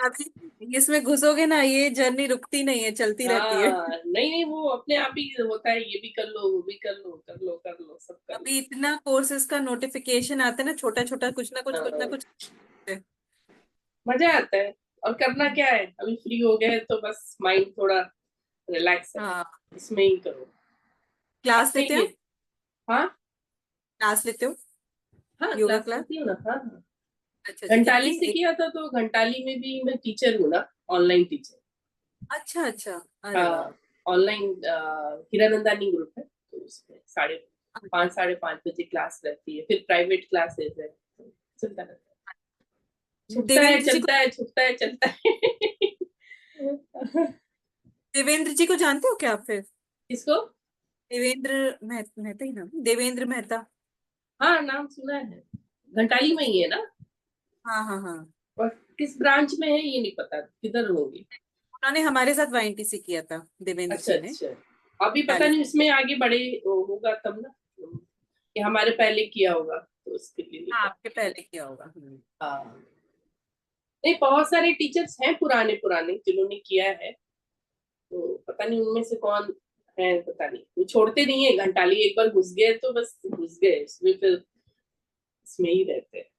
अभी इसमें घुसोगे ना, ये जर्नी रुकती नहीं है, चलती रहती है। हाँ, नहीं नहीं, वो अपने आप ही होता है, ये भी कर लो, वो भी कर लो, कर लो कर लो, सब कर लो। अभी इतना कोर्सेज का नोटिफिकेशन आता है ना, छोटा छोटा कुछ ना कुछ कुछ ना हाँ, कुछ। मजा आता है। और करना क्या है, अभी फ्री हो गए तो बस माइंड थोड़ा रिलैक्स है, हाँ, इसमें ही करो। क्लास अपने लेते ये। हो? हाँ क्लास लेते हो? हाँ, योगा क्लास क्लास? लेती हूँ ना, हाँ हाँ। अच्छा अच्छा, घंटाली कितनी से एक? किया था, तो घंटाली में भी मैं टीचर हूँ ना, ऑनलाइन टीचर। अच्छा अच्छा, अरे वाह। हाँ, ऑनलाइन हीरानंदानी ग्रुप है, तो उसमें 5:30 5:30 बजे क्लास रहती है, फिर प्राइवेट क्लासेस है, तो चलता रहता है। छुटता है देवेंद्र जी को? चलता है, छुटता है चलता है। देवेंद्र जी को जानते हो क्या आप फिर? किसको? देवेंद्र मेहता ही नाम, देवेंद्र मेहता। हाँ, नाम सुना है। घंटाली में ही है ना? हाँ हाँ हाँ। और किस ब्रांच में है ये नहीं पता, किधर होंगे। उन्होंने हमारे साथ वाईएनटीसी किया था, देवेंद्र अच्छा जी ने। अच्छा। अभी पता 40 नहीं, साल। उसमें आगे बड़े होगा तब ना, कि हमारे पहले किया होगा, तो उसके लिए नहीं हाँ, पता। आपके पहले किया होगा। हाँ, नहीं, बहुत सारे टीचर्स हैं पुराने पुराने जिन्होंने किया है, तो पता नहीं उनमें से कौन है, पता नहीं, वो छोड़ते नहीं है घंटाली, एक बार घुस गए तो बस घुस गए इसमें, फिर इसमें ही रहते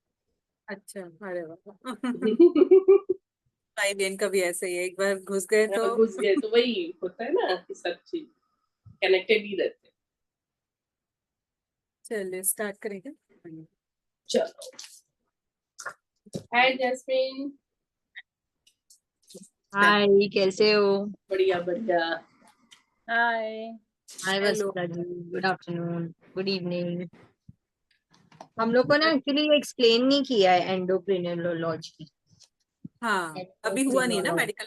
अच्छा, अरे वाह। हैं। भाई बहन का भी ऐसे ही है, एक बार घुस गए तो। हाँ, घुस गए तो वही होता है ना, कि सब चीज कनेक्टेड ही रहते हैं। चलिए स्टार्ट करेंगे। चलो। हाय जैस्मिन। हाय, कैसे हो? बढ़िया बढ़िया। Hi. Hi hello. Vasudha ji, good afternoon, good evening. हम लोग को ना एक्चुअली एक्सप्लेन नहीं किया है एंडोक्रिनोलॉजी। हाँ, अभी हुआ नहीं है ना एंडोक्रिनोलॉजी। मेडिकल।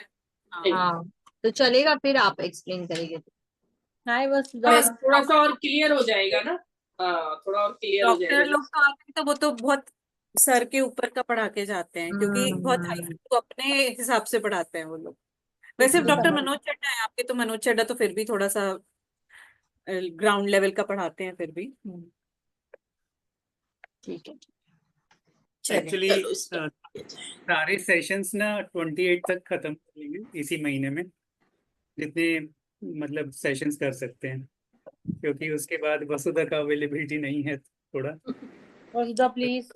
हाँ। नहीं। हाँ, तो चलेगा फिर, आप एक्सप्लेन करेंगे तो। हाय वसुधा। हाँ, वैसे थोड़ा सा और क्लियर हो जाएगा ना। हाँ, थोड़ा और क्लियर हो डॉक्टर जाएगा लोग जैसे। तो आते हैं तो वो तो बहुत सर के ऊपर का पढ़ा के जाते हैं, क्योंकि बहुत हाई हम्म। तो अपने हिसाब से पढ़ाते हैं वो लोग। वैसे किसी डॉक्टर समझ। मनोज चड्डा है आपके, तो मनोज चड्डा तो फिर भी थोड़ा सा ग्राउंड लेवल का पढ़ाते हैं फिर भी। ठीक है। चलिए। एक्चुअली चलो स्टार्ट किया जाए। सारे सेशंस ना 28 तक खत्म कर लेंगे इसी महीने में, जितने मतलब सेशंस कर सकते हैं, क्योंकि उसके बाद वसुधा का अवेलेबिलिटी नहीं है थोड़ा। वसुधा तो प्लीज।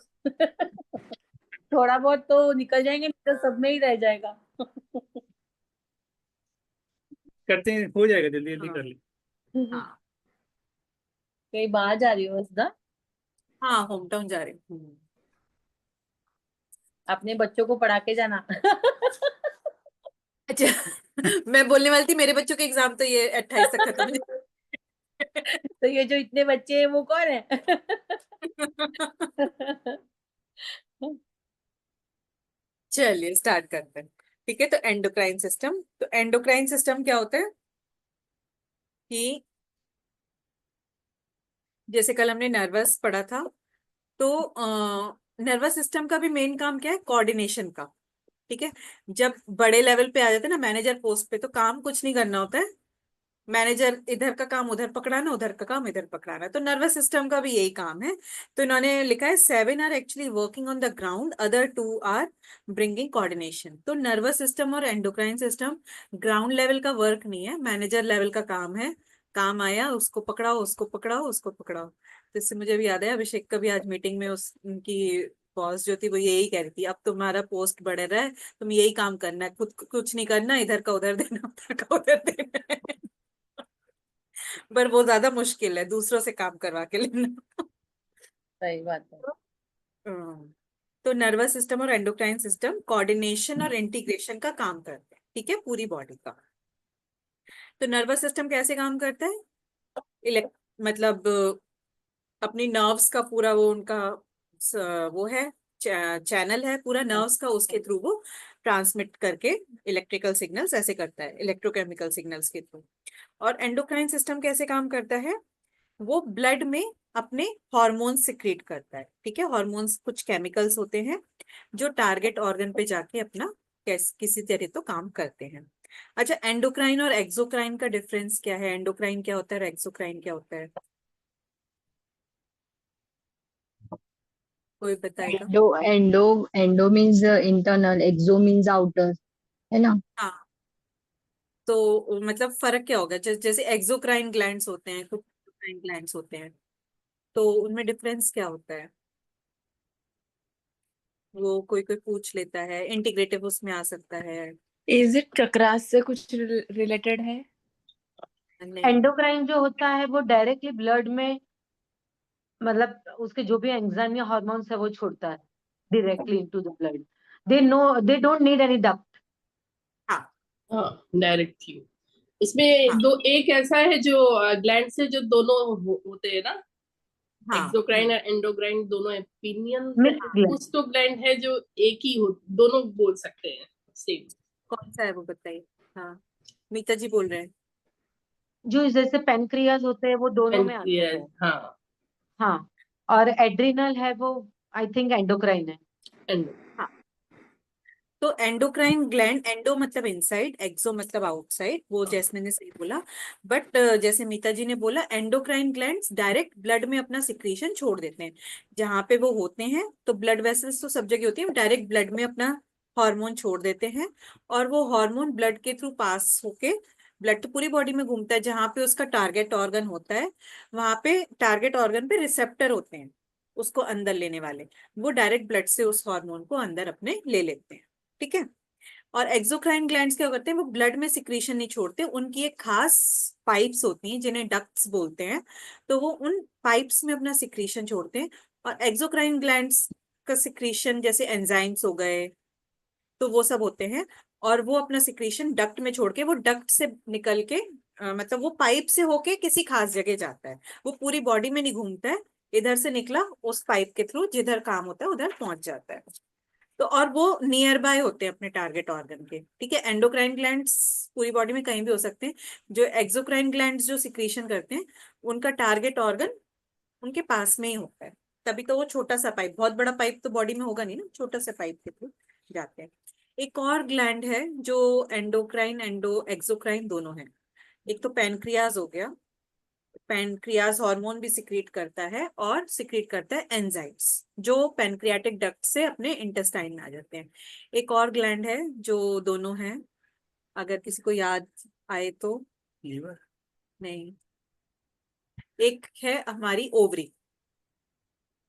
थोड़ा बहुत तो निकल जाएंगे, नहीं तो सब में ही रह जाएगा। करते हैं, हो जाएगा, जल्दी जल्दी हाँ कर लेंगे। कहीं हाँ बाहर जा रही हो वसुधा? हाँ, होम टाउन जा रही हूँ। अपने बच्चों को पढ़ा के जाना। अच्छा। मैं बोलने वाली थी, मेरे बच्चों के एग्जाम तो ये 28 तक खत्म हो तो ये जो इतने बच्चे हैं वो कौन है? जाए। चलिए स्टार्ट करते हैं। ठीक है, तो एंडोक्राइन सिस्टम, तो एंडोक्राइन सिस्टम क्या होता है कि जैसे कल हमने नर्वस पढ़ा था, तो नर्वस सिस्टम का भी मेन काम क्या है, कोऑर्डिनेशन का। ठीक है। जब बड़े लेवल पे आ जाते हैं ना, मैनेजर पोस्ट पे, तो काम कुछ नहीं करना होता है। मैनेजर इधर का काम उधर पकड़ाना, उधर का काम इधर पकड़ाना, तो नर्वस सिस्टम का भी यही काम है। तो इन्होंने लिखा है 7 are actually working on the ground, other 2 are bringing coordination. तो नर्वस सिस्टम और एंडोक्राइन सिस्टम ग्राउंड लेवल का वर्क नहीं है, मैनेजर लेवल का काम है। काम आया उसको पकड़ाओ, उसको पकड़ाओ, उसको पकड़ाओ। तो इससे मुझे भी याद है, अभिषेक का भी आज मीटिंग में उस उनकी बॉस जो थी वो यही कह रही थी, अब तुम्हारा पोस्ट बढ़ रहा है, तुम यही काम करना है, खुद कुछ नहीं करना, इधर का उधर देना, उधर का उधर देना है। पर वो ज्यादा मुश्किल है दूसरों से काम करवा के लेना। सही बात है। हम्म। तो नर्वस सिस्टम और एंडोक्राइन सिस्टम कोऑर्डिनेशन और इंटीग्रेशन का काम करते हैं, ठीक है, पूरी बॉडी का। तो नर्वस सिस्टम कैसे काम करता है? इलेक्ट मतलब अपनी नर्व्स का पूरा वो उनका वो है, चैनल है पूरा नर्व्स का, उसके थ्रू वो ट्रांसमिट करके इलेक्ट्रिकल सिग्नल्स ऐसे करता है, इलेक्ट्रोकेमिकल सिग्नल्स के थ्रू। और एंडोक्राइन सिस्टम कैसे काम करता है? वो ब्लड में अपने हॉर्मोन्स सिक्रीट करता है, ठीक है, हॉर्मोन्स कुछ केमिकल्स होते हैं जो टारगेट ऑर्गन पे जाके अपना किसी तरह तो काम करते हैं। अच्छा, एंडोक्राइन और एक्सोक्राइन का डिफरेंस क्या है? एंडोक्राइन क्या होता है और एक्सोक्राइन क्या होता है? कोई बताएगा? Endo endo endo means internal, exo means outer, है ना? हाँ, तो मतलब फर्क क्या होगा? जैसे एक्सोक्राइन ग्लैंड्स होते हैं, क्राइन ग्लैंड्स होते हैं, तो उनमें डिफरेंस क्या होता है? वो कोई कोई पूछ लेता है, इंटीग्रेटिव उसमें आ सकता है। इज इट चक्रास से कुछ रिलेटेड है? नहीं। एंडोक्राइन जो होता है वो डायरेक्टली ब्लड में, मतलब उसके जो भी एंजाइम या हार्मोन्स है वो छोड़ता है directly into the blood. They don't need any duct. हाँ हाँ, डायरेक्टली। इसमें हाँ दो, एक ऐसा है जो ग्लैंड से जो दोनों होते हैं ना, हाँ। एक्सोक्राइन और एंडोक्राइन दोनों ओपिनियन। Mix gland. कुछ तो ग्लैंड है जो एक ही हो, दोनों बोल सकते हैं सेम। कौन सा है वो बताइए? हाँ, मीता जी बोल रहे हैं। जो जैसे पेनक्रियाज होते हैं वो दोनों में आता पेनक्रियास, है। हाँ। हाँ, और एड्रिनल है वो, आई थिंक एंडोक्राइन है। एंडो। हाँ, तो एंडोक्राइन ग्लैंड, एंडो मतलब इनसाइड, एक्सो मतलब आउटसाइड, वो जैस्मिन ने सही बोला। बट जैसे मीता जी ने बोला, एंडोक्राइन ग्लैंड्स डायरेक्ट ब्लड में अपना सिक्रीशन छोड़ देते हैं। जहां पे वो होते हैं तो ब्लड वेसल्स तो सब जगह होती है, डायरेक्ट ब्लड में अपना हार्मोन छोड़ देते हैं। और वो हार्मोन ब्लड के थ्रू पास होके, ब्लड तो पूरी बॉडी में घूमता है, जहां पे उसका टारगेट ऑर्गन होता है, वहां पे टारगेट ऑर्गन पे रिसेप्टर होते हैं उसको अंदर लेने वाले। वो डायरेक्ट ब्लड से उस हार्मोन को अंदर अपने ले लेते हैं। ठीक है। और एक्सोक्राइन ग्लैंड्स क्या करते हैं, वो ब्लड में सिक्रीशन नहीं छोड़ते, उनकी एक खास पाइप्स होती हैं जिन्हें डक्ट्स बोलते हैं, तो वो उन पाइप्स में अपना सिक्रीशन छोड़ते हैं। और एक्सोक्राइन ग्लैंड्स का सिक्रीशन जैसे एंजाइम्स हो गए, तो वो सब होते हैं। और वो अपना सिक्रीशन डक्ट में छोड़ के, वो डक्ट से निकल के मतलब वो पाइप से होके किसी खास जगह जाता है, वो पूरी बॉडी में नहीं घूमता है, इधर से निकला उस पाइप के थ्रू जिधर काम होता है उधर पहुंच जाता है। तो और वो नियर बाय होते हैं अपने टारगेट ऑर्गन के। ठीक है। एंडोक्राइन ग्लैंड्स पूरी बॉडी में कहीं भी हो सकते हैं। जो एक्सोक्राइन ग्लैंड्स जो सिक्रीशन करते हैं, उनका टारगेट ऑर्गन उनके पास में ही होता है। तभी तो वो छोटा सा पाइप, बहुत बड़ा पाइप तो बॉडी में होगा नहीं ना, छोटा सा पाइप के थ्रू जाते हैं। एक और ग्लैंड है जो एंडोक्राइन एंडो एक्सोक्राइन दोनों है। एक तो पैनक्रियाज हो गया, पैनक्रियाज हार्मोन भी सिक्रीट करता है और सिक्रीट करता है एंजाइम्स जो पैनक्रियाटिक डक्ट से अपने इंटेस्टाइन में आ जाते हैं। एक और ग्लैंड है जो दोनों हैं, अगर किसी को याद आए तो। लीवर। नहीं, एक है हमारी ओवरी।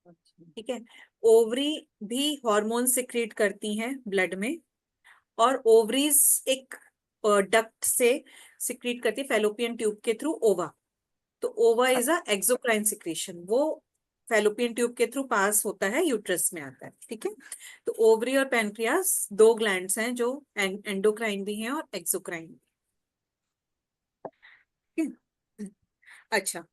ठीक है। ओवरी भी हार्मोन सिक्रीट करती हैं ब्लड में, और ओवरीज एक डक्ट से सिक्रीट करती है फैलोपियन ट्यूब के थ्रू ओवा। तो ओवा इज अ एक्सोक्राइन सिक्रीशन, वो फैलोपियन ट्यूब के थ्रू पास होता है, यूट्रस में आता है। ठीक है। तो ओवरी और पैनक्रियास दो ग्लैंड्स हैं जो एंडोक्राइन भी हैं और एक्सोक्राइन भी हैं। अच्छा,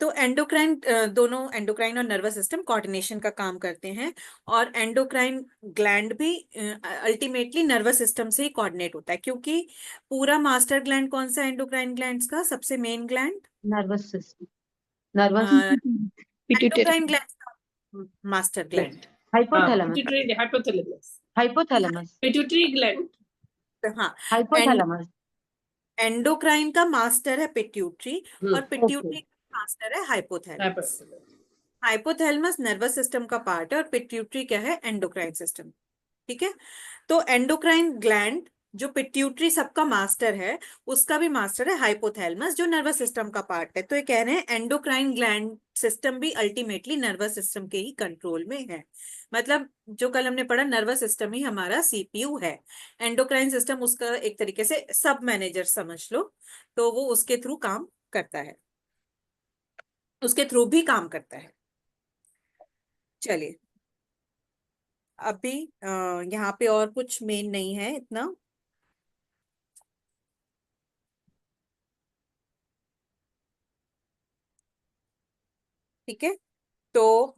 तो एंडोक्राइन, दोनों एंडोक्राइन और नर्वस सिस्टम कोऑर्डिनेशन का काम करते हैं। और एंडोक्राइन ग्लैंड भी अल्टीमेटली नर्वस सिस्टम से ही कोऑर्डिनेट होता है, क्योंकि पूरा मास्टर ग्लैंड कौन सा एंडोक्राइन ग्लैंड्स का सबसे main gland? Nervous system, nervous, pituitary. Endocrine gland master gland. हाँ, hypothalamus, pituitary, hypothalamus. Hypothalamus, pituitary gland. हाँ, हाइपोथैलेमस। एंडोक्राइन का मास्टर है पिट्यूटरी, और ओके। पिट्यूटरी का मास्टर है hypothalamus. Hypothalamus. Hypothalamus nervous system का पार्ट है और पिट्यूटरी क्या है? Endocrine system. ठीक है। तो एंडोक्राइन ग्लैंड जो पिट्यूटरी सबका मास्टर है, उसका भी मास्टर है हाइपोथैलेमस जो नर्वस सिस्टम का पार्ट है। तो ये कह रहे हैं एंडोक्राइन ग्लैंड सिस्टम भी अल्टीमेटली नर्वस सिस्टम के ही कंट्रोल में है। मतलब जो कल हमने पढ़ा, नर्वस सिस्टम ही हमारा सीपीयू है, एंडोक्राइन सिस्टम उसका एक तरीके से सब मैनेजर समझ लो। तो वो उसके थ्रू काम करता है, उसके थ्रू भी काम करता है। चलिए, अभी यहाँ पे और कुछ मेन नहीं है इतना। ठीक है। तो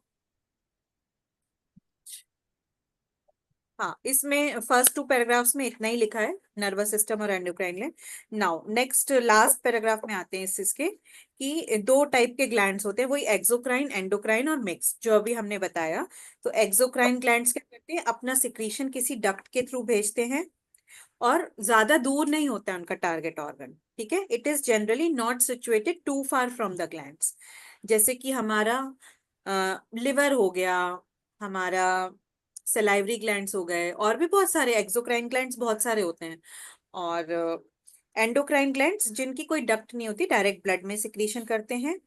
हाँ, इसमें फर्स्ट टू पैराग्राफ्स में इतना ही लिखा है, नर्वस सिस्टम और endocrine gland. Now next last paragraph में आते हैं इसके, कि दो टाइप के ग्लैंड्स होते हैं, वही एक्सोक्राइन एंडोक्राइन और मिक्स जो अभी हमने बताया। तो एक्सोक्राइन ग्लैंड्स क्या करते हैं, अपना सिक्रीशन किसी डक्ट के थ्रू भेजते हैं, और ज्यादा दूर नहीं होता है उनका टारगेट ऑर्गन। ठीक है। It is generally not situated too far from the glands. जैसे कि हमारा लिवर हो गया, हमारा सलाइवरी ग्लैंड्स हो गए, और भी बहुत सारे एक्सोक्राइन ग्लैंड्स बहुत सारे होते हैं, और एंडोक्राइन ग्लैंड्स जिनकी कोई डक्ट नहीं होती, डायरेक्ट ब्लड में सिक्रीशन करते हैं,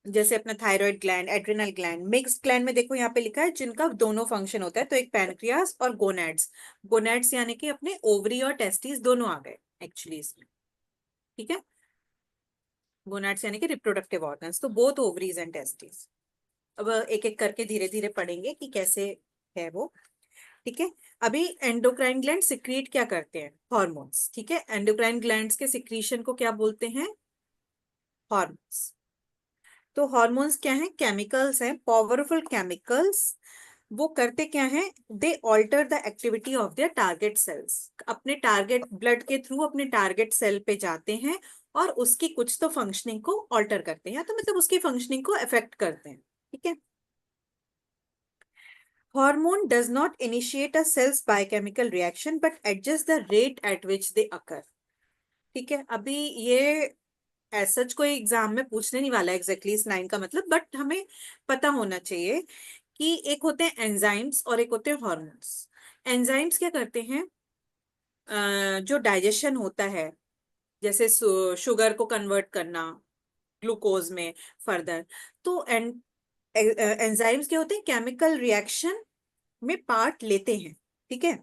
जैसे अपना thyroid gland, adrenal gland. Mix gland में देखो यहाँ पे लिखा है जिनका दोनों फंक्शन होता है, तो एक पैनक्रियास और गोनैड्स। गोनैड्स यानी कि अपने ओवरी और टेस्टिस दोनों आ गए एक्चुअली इसमें, ठीक है। गोनैड्स यानी कि रिप्रोडक्टिव ऑर्गन्स, तो बोथ ओवरीज एंड टेस्टिस। अब एक एक करके धीरे धीरे पढ़ेंगे कि कैसे है वो, ठीक है। अभी एंडोक्राइन ग्लैंड सिक्रीट क्या करते हैं? हॉर्मोन्स, ठीक है। एंडोक्राइन ग्लैंड्स के सिक्रीशन को क्या बोलते हैं? हॉर्मोन्स। तो हॉर्मोन्स क्या हैं? केमिकल्स हैं, पावरफुल केमिकल्स। वो करते क्या है? They alter the activity of their target cells. अपने टारगेट ब्लड के थ्रू अपने टारगेट सेल पे जाते हैं और उसकी कुछ तो फंक्शनिंग को ऑल्टर करते हैं, या तो मतलब उसकी फंक्शनिंग को अफेक्ट करते हैं, ठीक है। Hormone does not initiate a cell's biochemical reaction but adjusts the rate at which they occur. ठीक है। अभी ये सच कोई एग्जाम में पूछने नहीं वाला एग्जैक्टली इस लाइन का मतलब, बट हमें पता होना चाहिए कि एक होते हैं एंजाइम्स और एक होते हैं हॉर्मोन्स। एंजाइम्स क्या करते हैं? जो डाइजेशन होता है, जैसे शुगर को कन्वर्ट करना ग्लूकोज में फर्दर, तो एंजाइम्स क्या होते हैं? केमिकल रिएक्शन में पार्ट लेते हैं, ठीक है।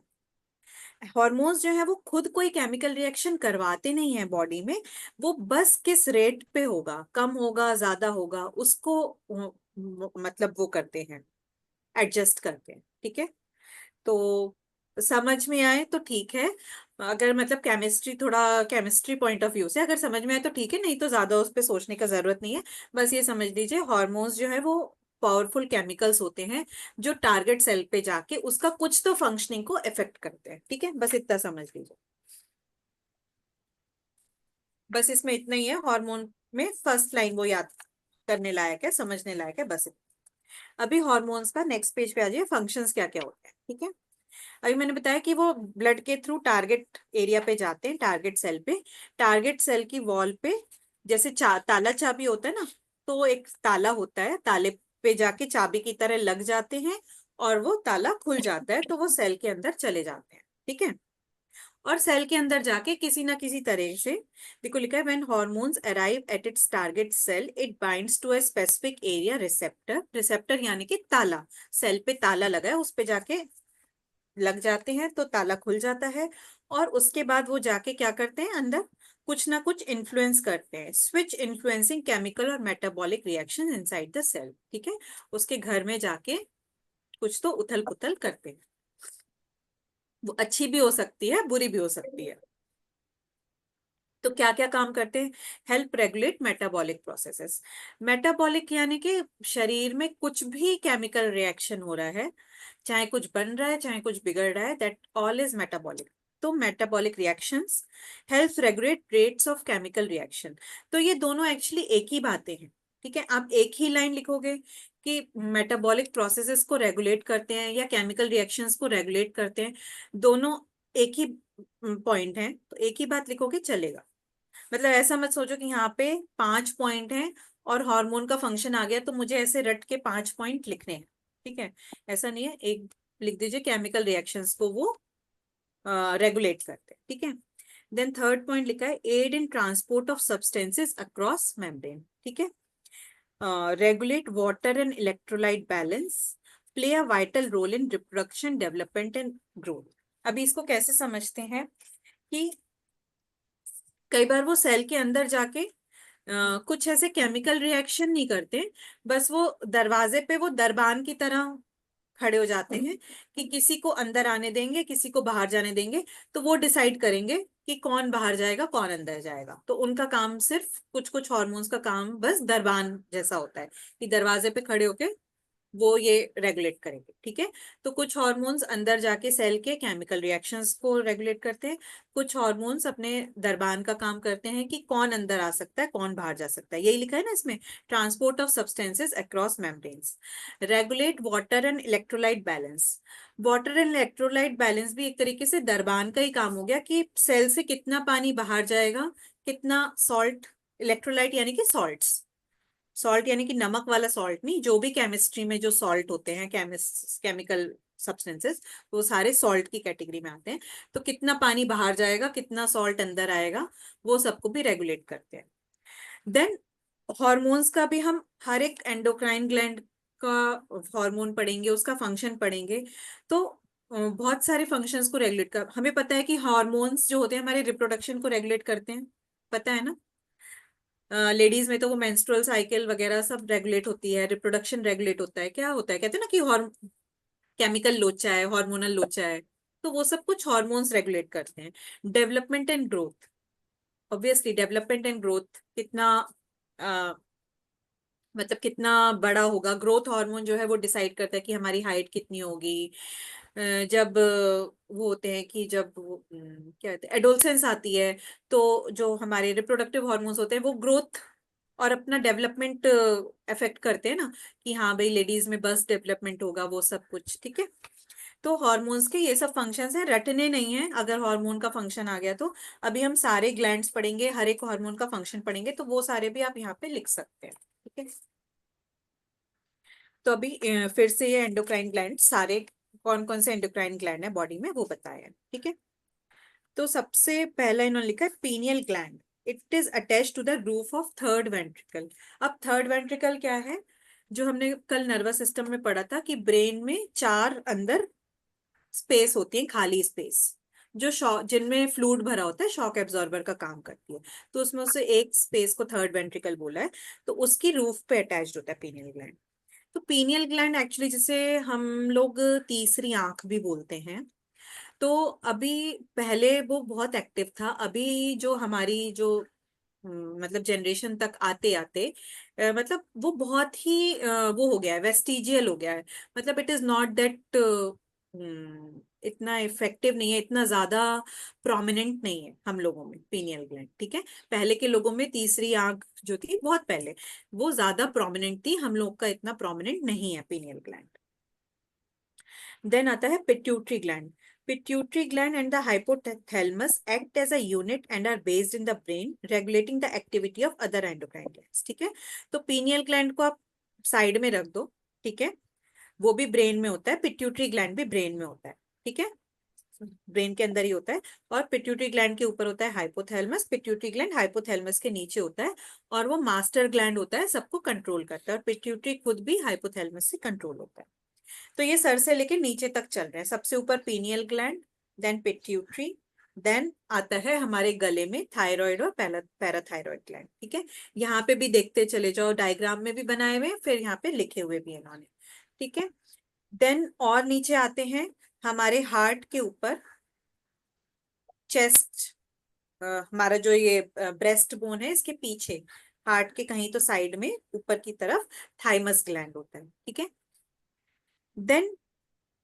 हॉर्मोन्स जो है वो खुद कोई केमिकल रिएक्शन करवाते नहीं है बॉडी में, वो बस किस रेट पे होगा, कम होगा ज्यादा होगा, उसको मतलब वो करते हैं, एडजस्ट करते हैं, ठीक है। तो समझ में आए तो ठीक है, अगर मतलब केमिस्ट्री, थोड़ा केमिस्ट्री पॉइंट ऑफ व्यू से अगर समझ में आए तो ठीक है, नहीं तो ज्यादा उस पर सोचने का जरूरत नहीं है। बस ये समझ लीजिए हॉर्मोन्स जो है वो पावरफुल केमिकल्स होते हैं जो टारगेट सेल पे जाके उसका कुछ तो फंक्शनिंग को इफेक्ट करते हैं, ठीक है। बस इतना समझ लीजिए, बस इसमें इतना ही है। हार्मोन में फर्स्ट लाइन वो याद करने लायक है, समझने लायक है, बस इतना। अभी हॉर्मोन्स का नेक्स्ट पेज पे आ जाइए, फंक्शंस क्या क्या होते हैं, ठीक है। अभी मैंने बताया कि वो ब्लड के थ्रू टारगेट एरिया पे जाते हैं, टारगेट सेल पे। टारगेट सेल की वॉल पे जैसे ताला चाबी होता है ना, तो एक ताला होता है, ताले पे जाके चाबी की तरह लग जाते हैं और वो ताला खुल जाता है, तो वो सेल के अंदर चले जाते हैं, ठीक है। और सेल के अंदर जाके किसी ना किसी तरह से, देखो लिखा है when hormones arrive at its target cell it binds to a specific area receptor. Receptor यानी कि ताला, सेल पे ताला लगा है, उस पे जाके लग जाते हैं तो ताला खुल जाता है। और उसके बाद वो जाके क्या करते हैं, अंदर कुछ ना कुछ इन्फ्लुएंस करते हैं, स्विच इन्फ्लुएंसिंग केमिकल और metabolic reaction inside the cell, ठीक है। उसके घर में जाके कुछ तो उथल पुथल करते हैं, वो अच्छी भी हो सकती है बुरी भी हो सकती है। तो क्या क्या काम करते हैं? Help regulate metabolic processes. Metabolic यानी कि शरीर में कुछ भी केमिकल रिएक्शन हो रहा है, चाहे कुछ बन रहा है चाहे कुछ बिगड़ रहा है, दैट ऑल इज मेटाबॉलिक। तो metabolic reactions help regulate rates of chemical reaction. तो ये दोनों एक्चुअली एक ही बातें हैं, ठीक है। आप एक ही लाइन लिखोगे कि मेटाबॉलिक प्रोसेसेस को रेगुलेट करते हैं या केमिकल रिएक्शंस को रेगुलेट करते हैं, दोनों एक ही पॉइंट है, तो एक ही बात लिखोगे चलेगा। मतलब ऐसा मत सोचो कि यहाँ पे 5 पॉइंट हैं और हार्मोन का फंक्शन आ गया तो मुझे ऐसे रट के 5 पॉइंट लिखने हैं, ठीक है। ऐसा नहीं है, एक लिख दीजिए केमिकल रिएक्शंस को वो रेगुलेट करते हैं, ठीक है। देन थर्ड पॉइंट लिखा है aid in transport of substances across membrane, ठीक है। Regulate water and electrolyte balance, play a vital role in reproduction development and growth. अभी इसको कैसे समझते हैं कि कई बार वो सेल के अंदर जाके कुछ ऐसे केमिकल रिएक्शन नहीं करते, बस वो दरवाजे पे वो दरबान की तरह खड़े हो जाते हैं कि किसी को अंदर आने देंगे किसी को बाहर जाने देंगे, तो वो डिसाइड करेंगे कि कौन बाहर जाएगा कौन अंदर जाएगा। तो उनका काम सिर्फ कुछ कुछ हॉर्मोन्स का काम बस दरबान जैसा होता है कि दरवाजे पे खड़े होके वो ये रेगुलेट करेंगे, ठीक है। तो कुछ हार्मोन्स अंदर जाके सेल के केमिकल रिएक्शंस को रेगुलेट करते हैं, कुछ हार्मोन्स अपने दरबान का काम करते हैं कि कौन अंदर आ सकता है कौन बाहर जा सकता है, यही लिखा है ना इसमें, transport of substances across membranes. Regulate water and electrolyte balance. Water and electrolyte balance भी एक तरीके से दरबान का ही काम हो गया कि सेल से कितना पानी बाहर जाएगा, कितना सॉल्ट, इलेक्ट्रोलाइट यानी कि सॉल्ट्स, सॉल्ट यानी कि नमक वाला सॉल्ट नहीं, जो भी केमिस्ट्री में जो सॉल्ट होते हैं, केमिकल सब्सटेंसेस, वो सारे सॉल्ट की कैटेगरी में आते हैं। तो कितना पानी बाहर जाएगा, कितना सॉल्ट अंदर आएगा, वो सबको भी रेगुलेट करते हैं। देन हॉर्मोन्स का भी हम हर एक एंडोक्राइन ग्लैंड का हार्मोन पढ़ेंगे, उसका फंक्शन पढ़ेंगे। तो बहुत सारे फंक्शंस को रेगुलेट कर, हमें पता है कि हार्मोन्स जो होते हैं हमारे रिप्रोडक्शन को रेगुलेट करते हैं, पता है ना। लेडीज में तो वो मेंस्ट्रुअल साइकिल वगैरह सब रेगुलेट होती है, रिप्रोडक्शन रेगुलेट होता है, क्या होता है कहते हैं ना कि केमिकल लोचा है, हार्मोनल लोचा है। तो वो सब कुछ हार्मोन्स रेगुलेट करते हैं। Development and growth, obviously development and growth कितना मतलब कितना बड़ा होगा, ग्रोथ हार्मोन जो है वो डिसाइड करता है कि हमारी हाइट कितनी होगी। जब वो होते हैं कि जब क्या कहते हैं एडोलसेंस आती है, तो जो हमारे रिप्रोडक्टिव हार्मोन्स होते हैं वो ग्रोथ और अपना डेवलपमेंट अफेक्ट करते हैं ना, कि हाँ भाई लेडीज में बस डेवलपमेंट होगा, वो सब कुछ ठीक है। तो हॉर्मोन्स के ये सब फंक्शंस हैं, रटने नहीं है अगर हार्मोन का फंक्शन आ गया तो। अभी हम सारे ग्लैंड्स पढ़ेंगे, हर एक हार्मोन का फंक्शन पढ़ेंगे, तो वो सारे भी आप यहाँ पे लिख सकते हैं, ठीक है। तो अभी फिर से ये एंडोक्राइन ग्लैंड सारे कौन कौन से एंडोक्राइन ग्लैंड है बॉडी में वो बताया है, ठीक है। तो सबसे पहला इन्होंने लिखा है pineal gland, it is attach to the roof of third ventricle. अब थर्ड वेंट्रिकल क्या है, जो हमने कल नर्वस सिस्टम में पढ़ा था कि ब्रेन में 4 अंदर स्पेस होती है, खाली स्पेस, जो शॉक जिनमें फ्लूइड भरा होता है, शॉक एब्जॉर्बर का काम करती है। तो उसमें से एक स्पेस को थर्ड वेंट्रिकल बोला है, तो उसकी रूफ पे अटैच्ड होता है पीनियल ग्लैंड। तो पीनियल ग्लैंड एक्चुअली जिसे हम लोग तीसरी आंख भी बोलते हैं। तो अभी पहले वो बहुत एक्टिव था, अभी जो हमारी जो मतलब जनरेशन तक आते आते मतलब वो बहुत ही वो हो गया है, वेस्टिजियल हो गया है। मतलब इट इज नॉट दैट इतना इफेक्टिव नहीं है, इतना ज्यादा प्रोमिनेंट नहीं है हम लोगों में पीनियल ग्लैंड, ठीक है। पहले के लोगों में तीसरी आंख जो थी बहुत पहले, वो ज्यादा प्रोमिनेंट थी, हम लोग का इतना प्रोमिनेंट नहीं है पीनियल ग्लैंड। देन आता है pituitary gland. Pituitary gland and the hypothalamus act as a unit and are based in the brain, regulating the activity of other endocrine glands. ठीक है, तो pineal gland को आप साइड में रख दो, ठीक है। वो भी ब्रेन में होता है, पिट्यूटरी ग्लैंड भी ब्रेन में होता है, ठीक है, ब्रेन के अंदर ही होता है। और पिट्यूटरी ग्लैंड के ऊपर होता है हाइपोथैलेमस, पिट्यूटरी ग्लैंड हाइपोथैलेमस के नीचे होता है, और वो मास्टर ग्लैंड होता है, सबको कंट्रोल करता है। और पिट्यूटरी खुद भी हाइपोथैलेमस से कंट्रोल होता है। तो ये सर से लेके नीचे तक चल रहे हैं, सबसे ऊपर pineal gland, then pituitary, then आता है हमारे गले में थायराइड और पैराथायराइड ग्लैंड, ठीक है। यहाँ पे भी देखते चले जाओ, डायग्राम में भी बनाए हुए हैं, फिर यहाँ पे लिखे हुए भी हैं इन्होंने, ठीक है। देन और नीचे आते हैं हमारे हार्ट के ऊपर, चेस्ट, हमारा जो ये ब्रेस्ट बोन है इसके पीछे, हार्ट के कहीं तो साइड में ऊपर की तरफ थाइमस ग्लैंड होता है, ठीक है। देन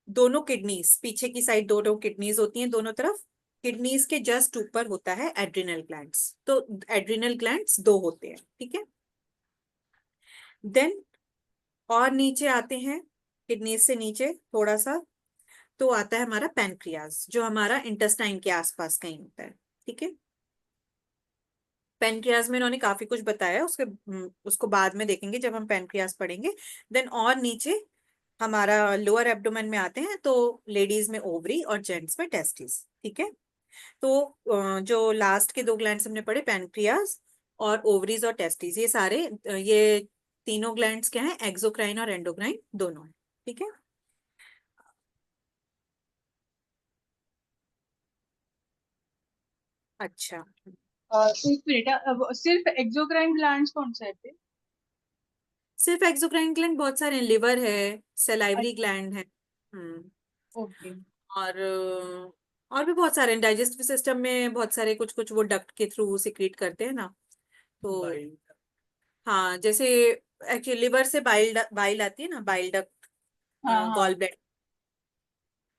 दोनों किडनीज, पीछे की साइड दोनों किडनीज होती हैं दोनों तरफ, किडनीज के जस्ट ऊपर होता है एड्रिनल ग्लैंड्स। तो एड्रिनल ग्लैंड्स 2 होते हैं, ठीक है। देन और नीचे आते हैं, किडनीज से नीचे थोड़ा सा, तो आता है हमारा पैनक्रियाज, जो हमारा इंटेस्टाइन के आसपास कहीं होता है, ठीक है। पैनक्रियाज में इन्होंने काफी कुछ बताया, उसको बाद में देखेंगे जब हम पैनक्रियाज पढ़ेंगे। देन और नीचे हमारा लोअर एब्डोमेन में आते हैं, तो लेडीज में ओवरी और जेंट्स में टेस्टिस, ठीक है। तो जो लास्ट के 2 ग्लैंड्स हमने पढ़े, पैनक्रियाज और ओवरीज और टेस्टिस, ये सारे ये तीनों ग्लैंड्स क्या हैं, एक्सोक्राइन और एंडोक्राइन दोनों है, ठीक है। अच्छा, एक मिनट, अब सिर्फ एक्सोक्राइन ग्लैंड्स कौन से थे? सिर्फ एक्सोक्राइन ग्लैंड बहुत सारे हैं, लिवर है, सलाइवरी ग्लैंड है, ओके। और और भी बहुत सारे हैं, डाइजेस्टिव सिस्टम में बहुत सारे कुछ कुछ वो डक्ट के थ्रू सिक्रीट करते हैं ना। तो हाँ, जैसे एक्चुअली लिवर से बाइल आती है ना, बाइल डक्ट, हाँ हाँ, गॉल ब्लैडर,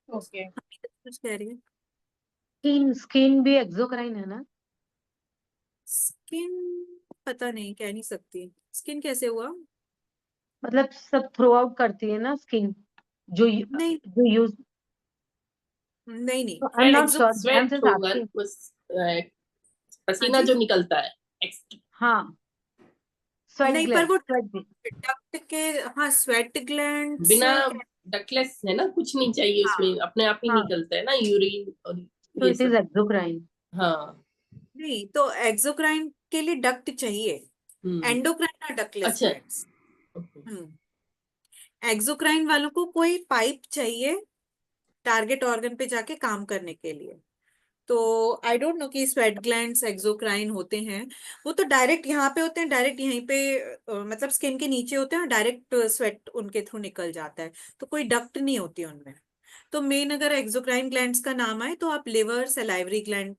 ओके। कुछ कह रही है। स्किन भी एक्सोक्राइन है ना? स्किन पता नहीं, कह नहीं सकती, स्किन कैसे हुआ। मतलब सब थ्रो आउट करती है ना स्किन, नहीं जो यूज, नहीं नहीं, आई एम नॉट एक्सो sure, I am sweat just होगा आस्किंग। बस, हाँ पसीना जी, जो निकलता है। हाँ, स्वेट नहीं, पर ग्लैंड, वो स्वेट, डक्ट के, हाँ स्वेट ग्लैंड बिना से डकलेस है ना, कुछ नहीं चाहिए हाँ उसमें, अपने आप ही हाँ, निकलता है ना यूरिन और तो ये इट इज सब। एक्सोक्राइन। हाँ। नहीं, तो एक्सोक्राइन के लिए डक्ट चाहिए, हम्म। एंडोक्राइन और डक्टलेस अच्छा। ग्लैंड्स। एक्सोक्राइन वालों को कोई पाइप चाहिए टारगेट ऑर्गन पे जाके काम करने के लिए। तो आई डोंट नो कि स्वेट ग्लैंड्स एक्सोक्राइन होते हैं, वो तो डायरेक्ट यहाँ पे होते हैं, डायरेक्ट यहीं पे मतलब स्किन के नीचे होते हैं, डायरेक्ट स्वेट उनके थ्रू निकल जाता है, तो कोई डक्ट नहीं होती उनमें। तो मेन अगर एक्सोक्राइन ग्लैंड्स का नाम आए तो आप लिवर, सलाइवरी ग्लैंड,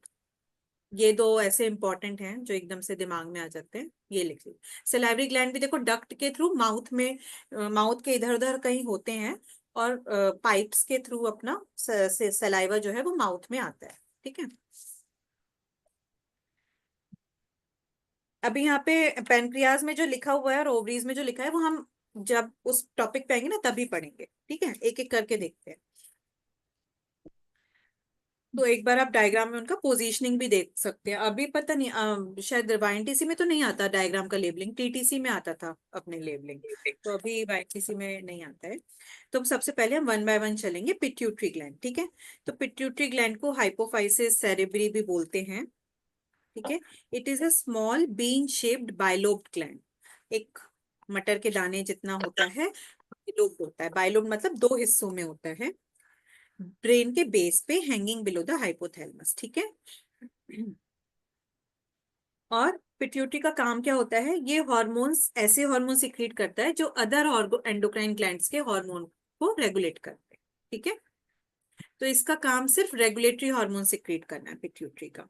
ये दो ऐसे इंपॉर्टेंट हैं जो एकदम से दिमाग में आ जाते हैं, ये लिख लीजिए। सलाइवरी ग्लैंड भी देखो डक्ट के थ्रू माउथ में, माउथ के इधर उधर कहीं होते हैं, और पाइप्स के थ्रू अपना सलाइवा जो है वो माउथ में आता है, ठीक है। अभी यहाँ पे पेनक्रियाज में जो लिखा हुआ है और ओवरीज में जो लिखा है वो हम जब उस टॉपिक पे आएंगे ना तभी पढ़ेंगे, ठीक है, एक एक करके देखते हैं। तो एक बार आप डायग्राम में उनका पोजीशनिंग भी देख सकते हैं। अभी पता नहीं शायद वाईएनटीसी में तो नहीं आता डायग्राम का लेबलिंग, टीटीसी में आता था अपने लेबलिंग, तो अभी वाईएनटीसी में नहीं आता है। तो सबसे पहले हम वन बाय वन चलेंगे। पिट्यूटरी ग्लैंड, ठीक है, तो पिट्यूटरी ग्लैंड को हाइपोफाइसिस सेरेब्री भी बोलते हैं, ठीक है। It is a small bean shaped bilobed gland, एक मटर के दाने जितना होता है, बाइलोब्ड होता है, बाइलोब्ड मतलब दो हिस्सों में होता है, ब्रेन के बेस पे हैंगिंग बिलो द हाइपोथैलेमस, ठीक है। और पिट्यूटरी का काम क्या होता है, ये हॉर्मोन्स, ऐसे हार्मोन सिक्रीट करता है जो अदर एंडोक्राइन ग्लैंड्स के हार्मोन को रेगुलेट करते हैं, ठीक है। तो इसका काम सिर्फ रेगुलेटरी हार्मोन सिक्रीट करना है पिट्यूटरी का।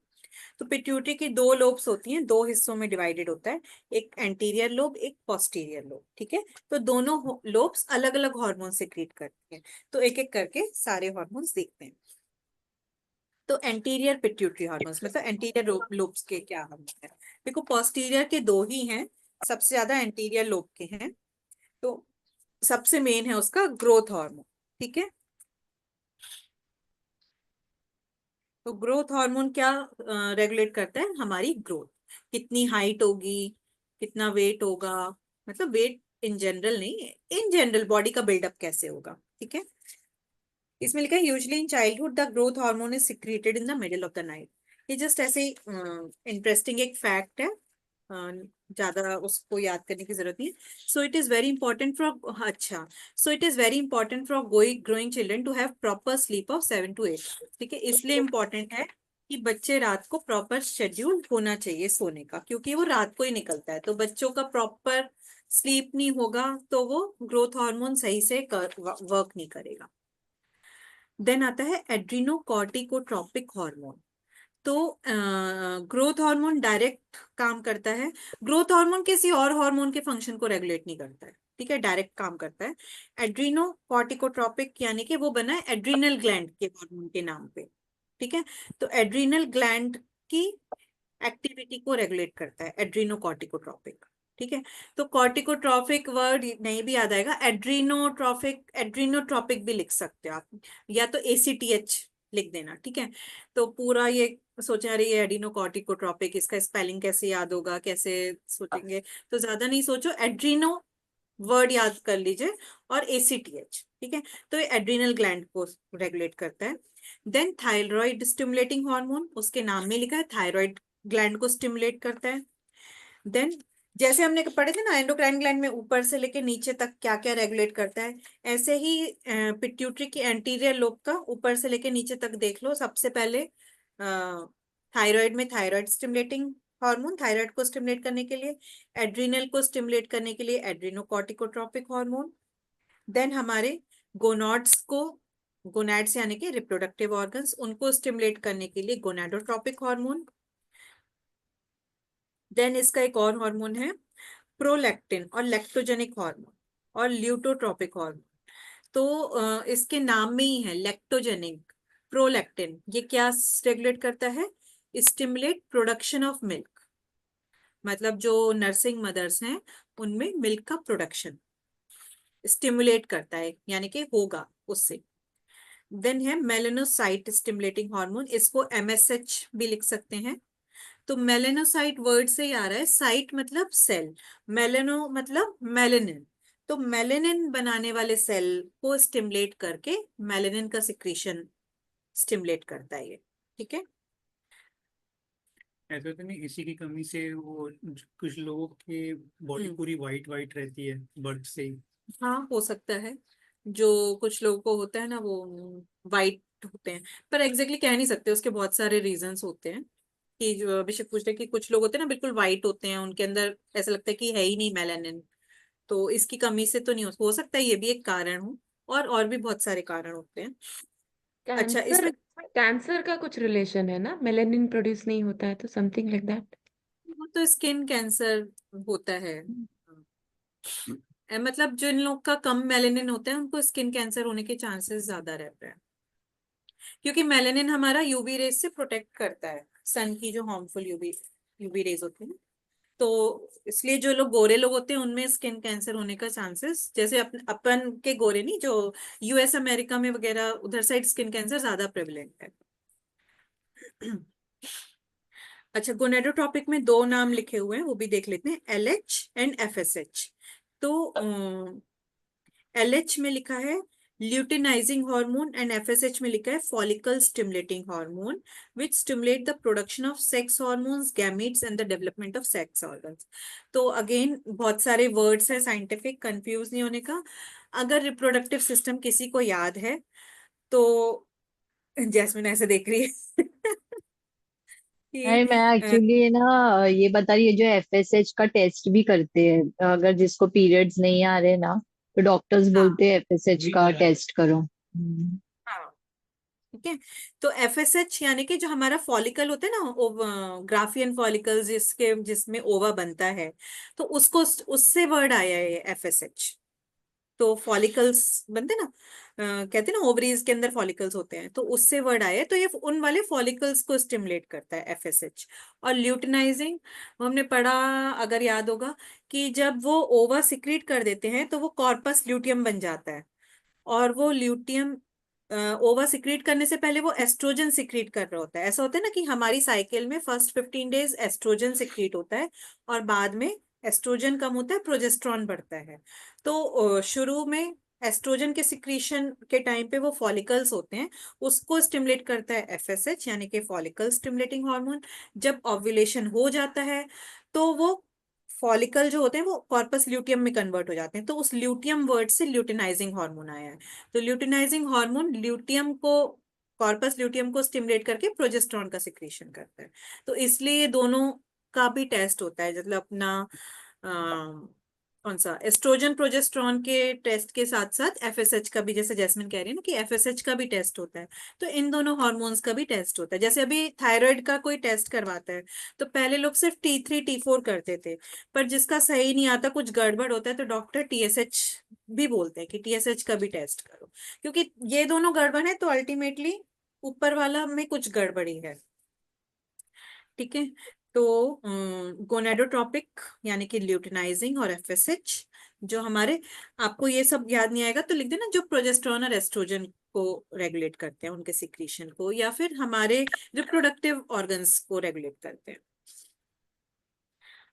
तो पिट्यूटरी की दो लोब्स होती हैं, दो हिस्सों में डिवाइडेड होता है, एक एंटीरियर लोब, एक पोस्टीरियर लोब, ठीक है। तो दोनों लोब्स अलग अलग हार्मोन सिक्रीट करती हैं। तो एक एक करके सारे हार्मोन्स देखते हैं। तो एंटीरियर पिट्यूटरी हार्मोन्स मतलब एंटीरियर लोब्स के क्या हार्मोन है, देखो पोस्टीरियर के दो ही हैं, सबसे ज्यादा एंटीरियर लोब के हैं। तो सबसे मेन है उसका ग्रोथ हार्मोन, ठीक है। तो ग्रोथ हार्मोन क्या रेगुलेट करता है, हमारी ग्रोथ, कितनी हाइट होगी, कितना वेट होगा, मतलब वेट इन जनरल नहीं, इन जनरल बॉडी का बिल्डअप कैसे होगा, ठीक है। इसमें लिखा है usually in childhood the growth hormone is secreted in the middle of the night. ये जस्ट ऐसे इंटरेस्टिंग एक फैक्ट है, ज्यादा उसको याद करने की जरूरत नहीं है। So it is very important for, अच्छा, so it is very important for growing children to have proper sleep of 7 to 8, ठीक है। इसलिए इंपॉर्टेंट है कि बच्चे रात को प्रॉपर शेड्यूल होना चाहिए सोने का, क्योंकि वो रात को ही निकलता है, तो बच्चों का प्रॉपर स्लीप नहीं होगा तो वो ग्रोथ हार्मोन सही से वर्क नहीं करेगा। देन आता है एड्रीनोकॉर्टिकोट्रोपिक हार्मोन। तो ग्रोथ हार्मोन डायरेक्ट काम करता है, ग्रोथ हार्मोन किसी और हार्मोन के फंक्शन को रेगुलेट नहीं करता है, ठीक है, डायरेक्ट काम करता है। एड्रीनोकॉर्टिकोट्रोपिक यानी कि वो बना है एड्रीनल ग्लैंड के हार्मोन के नाम पे, ठीक है। तो एड्रीनल ग्लैंड की एक्टिविटी को रेगुलेट करता है एड्रीनोकॉर्टिकोट्रोपिक, ठीक है। तो कॉर्टिकोट्रोपिक वर्ड नहीं भी याद आएगा, एड्रीनोट्रोपिक, एड्रीनोट्रोपिक भी लिख सकते हो आप, या तो ACTH लिख देना, ठीक है। तो पूरा ये सोचा रही है एडिनोकॉर्टिकोट्रोपिक, इसका स्पेलिंग कैसे याद होगा, कैसे सोचेंगे, तो ज्यादा नहीं सोचो, एड्रीनो वर्ड याद कर लीजिए और ACTH, ठीक है। तो ये एड्रीनल ग्लैंड को रेगुलेट करता है। देन थायराइड स्टिमुलेटिंग हार्मोन, उसके नाम में लिखा है थायराइड ग्लैंड को स्टिमुलेट करता है। देन जैसे हमने पढ़े थे ना एंडोक्राइन ग्लैंड में ऊपर से लेके नीचे तक क्या क्या रेगुलेट करता है, ऐसे ही पिट्यूटरी की एंटीरियर लोब का ऊपर से लेके नीचे तक देख लो। सबसे पहले थायराइड में थायराइड स्टिमुलेटिंग हार्मोन, थायराइड को स्टिमुलेट करने के लिए, एड्रिनल को स्टिमुलेट करने के लिए एड्रिनोकॉर्टिकोट्रोपिक हार्मोन। देन हमारे गोनॉड्स को, गोनैड्स यानी कि रिप्रोडक्टिव ऑर्गन्स, उनको स्टिमुलेट करने के लिए गोनाडोट्रोपिक हार्मोन। देन इसका एक और हार्मोन है प्रोलैक्टिन और लैक्टोजेनिक हार्मोन और ल्यूटोट्रोपिक हार्मोन। तो इसके नाम में ही है लैक्टोजेनिक, प्रोलैक्टिन, ये क्या रेगुलेट करता है, स्टिमुलेट प्रोडक्शन ऑफ मिल्क, मतलब जो नर्सिंग मदर्स हैं उनमें मिल्क का प्रोडक्शन स्टिमुलेट करता है, यानी कि होगा उससे। देन है मेलानोसाइट स्टिमुलेटिंग हार्मोन, इसको MSH भी लिख सकते हैं। तो मेलेनोसाइट वर्ड से ही आ रहा है, साइट मतलब सेल, मेलेनो मतलब मेलेनिन। तो मेलेनिन बनाने वाले सेल को स्टिमुलेट करके मेलेनिन का सिक्रीशन स्टिमुलेट करता है ये। ठीक है। ऐसा तो नहीं इसी की कमी से वो कुछ लोगों की बॉडी हम्म, पूरी वाइट वाइट रहती है बर्थ से ही? हाँ हो सकता है, जो कुछ लोगों को होता है ना वो वाइट होते हैं, पर एग्जैक्टली कह नहीं सकते, उसके बहुत सारे रीजंस होते हैं। कि जो अभिषेक पूछ रहे कि कुछ लोग होते हैं ना बिल्कुल वाइट होते हैं, उनके अंदर ऐसा लगता है कि है ही नहीं मेलानिन, तो इसकी कमी से तो नहीं हो सकता है, ये भी एक कारण हो, और भी बहुत सारे कारण होते हैं। अच्छा कैंसर इसमें कैंसर का कुछ रिलेशन है ना, मेलेनिन प्रोड्यूस नहीं होता है तो समथिंग लाइक दैट। वो तो स्किन कैंसर होता है। मतलब जिन लोग का कम मेलेनिन होता है उनको स्किन कैंसर होने के चांसेस ज्यादा रहते हैं, क्योंकि मेलेनिन हमारा यूवी रेज से प्रोटेक्ट करता है, सन की जो हार्मफुल यूवी यूवी रेज होती है ना। तो इसलिए जो लोग गोरे लोग होते हैं उनमें स्किन कैंसर होने का चांसेस, जैसे अपन के गोरे नहीं, जो यूएस अमेरिका में वगैरह उधर साइड स्किन कैंसर ज्यादा प्रेवलेंट है। अच्छा गोनेडोट्रोपिक में दो नाम लिखे हुए हैं, वो भी देख लेते हैं, एलएच एंड एफएसएच। तो एलएच में लिखा है ल्यूटिनाइजिंग हार्मोन एंड एफएसएच में लिखा है follicle stimulating hormone which stimulate the production of sex hormones, gametes and the development of sex organs. तो अगेन बहुत सारे वर्ड्स है साइंटिफिक, कंफ्यूज नहीं होने का। अगर रिप्रोडक्टिव सिस्टम किसी को याद है तो जैस्मिन ऐसे देख रही है नहीं, मैं कि एक्चुअली ना ये बता रही है, जो एफएसएच का टेस्ट भी करते हैं अगर जिसको पीरियड्स नहीं आ रहे ना, तो डॉक्टर्स हाँ बोलते हैं एफएसएच का टेस्ट करो। हाँ ठीक है। तो एफएसएच यानी कि जो हमारा फॉलिकल होता है ना, ग्राफियन फॉलिकल जिसमें ओवा बनता है, तो उसको उससे वर्ड आया है एफएसएच। तो फॉलिकल्स बनते ना, कहते हैं ना ओवरीज के अंदर फॉलिकल्स होते हैं, तो उससे वर्ड आया है, तो ये उन वाले फॉलिकल्स को स्टिमुलेट करता है एफएसएच। और ल्यूटिनाइजिंग हमने पढ़ा, अगर याद होगा, कि जब वो ओवा सिक्रीट कर देते हैं तो वो कॉर्पस ल्यूटियम बन जाता है, और वो ल्यूटियम ओवा सिक्रीट करने से पहले वो एस्ट्रोजन सिक्रीट कर रहा होता है। ऐसा होता है ना कि हमारी साइकिल में फर्स्ट 15 डेज एस्ट्रोजन सिक्रीट होता है, और बाद में एस्ट्रोजन कम होता है, प्रोजेस्ट्रॉन बढ़ता है। तो शुरू में एस्ट्रोजन के सिक्रीशन के टाइम पे वो फॉलिकल्स होते हैं, उसको स्टिमुलेट करता है एफएसएच यानी कि फॉलिकल स्टिमुलेटिंग हार्मोन। जब ओव्यूलेशन हो जाता है तो वो फॉलिकल जो होते हैं वो कॉर्पस ल्यूटियम में कन्वर्ट हो जाते हैं, तो उस ल्यूटियम वर्ड से ल्यूटिनाइजिंग हार्मोन आया है। तो ल्यूटिनाइजिंग हार्मोन ल्यूटियम को, कॉर्पस ल्यूटियम को स्टिमुलेट करके प्रोजेस्टेरॉन का सिक्रीशन करता है। तो इसलिए ये दोनों का भी टेस्ट होता है, मतलब अपना कौन सा एस्ट्रोजन प्रोजेस्टेरॉन के टेस्ट के साथ साथ एफएसएच का भी, जैसे जैस्मिन कह रही है ना कि एफएसएच का भी टेस्ट होता है, तो इन दोनों हार्मोन्स का भी टेस्ट होता है। जैसे अभी थायराइड का कोई टेस्ट करवाता है तो पहले लोग सिर्फ T3 T4 करते थे, पर जिसका सही नहीं आता, कुछ गड़बड़ होता है, तो डॉक्टर टीएसएच भी बोलते हैं कि टीएसएच का भी टेस्ट करो, क्योंकि ये दोनों गड़बड़ है तो अल्टीमेटली ऊपर वाला में कुछ गड़बड़ी है। ठीक है। तो गोनेडोट्रोपिक यानी कि ल्यूटिनाइजिंग और एफएसएच जो हमारे, आपको ये सब याद नहीं आएगा तो लिख देना, जो प्रोजेस्टेरॉन और एस्ट्रोजन को रेगुलेट करते हैं उनके सिक्रीशन को, या फिर हमारे रिप्रोडक्टिव ऑर्गन्स को रेगुलेट करते हैं।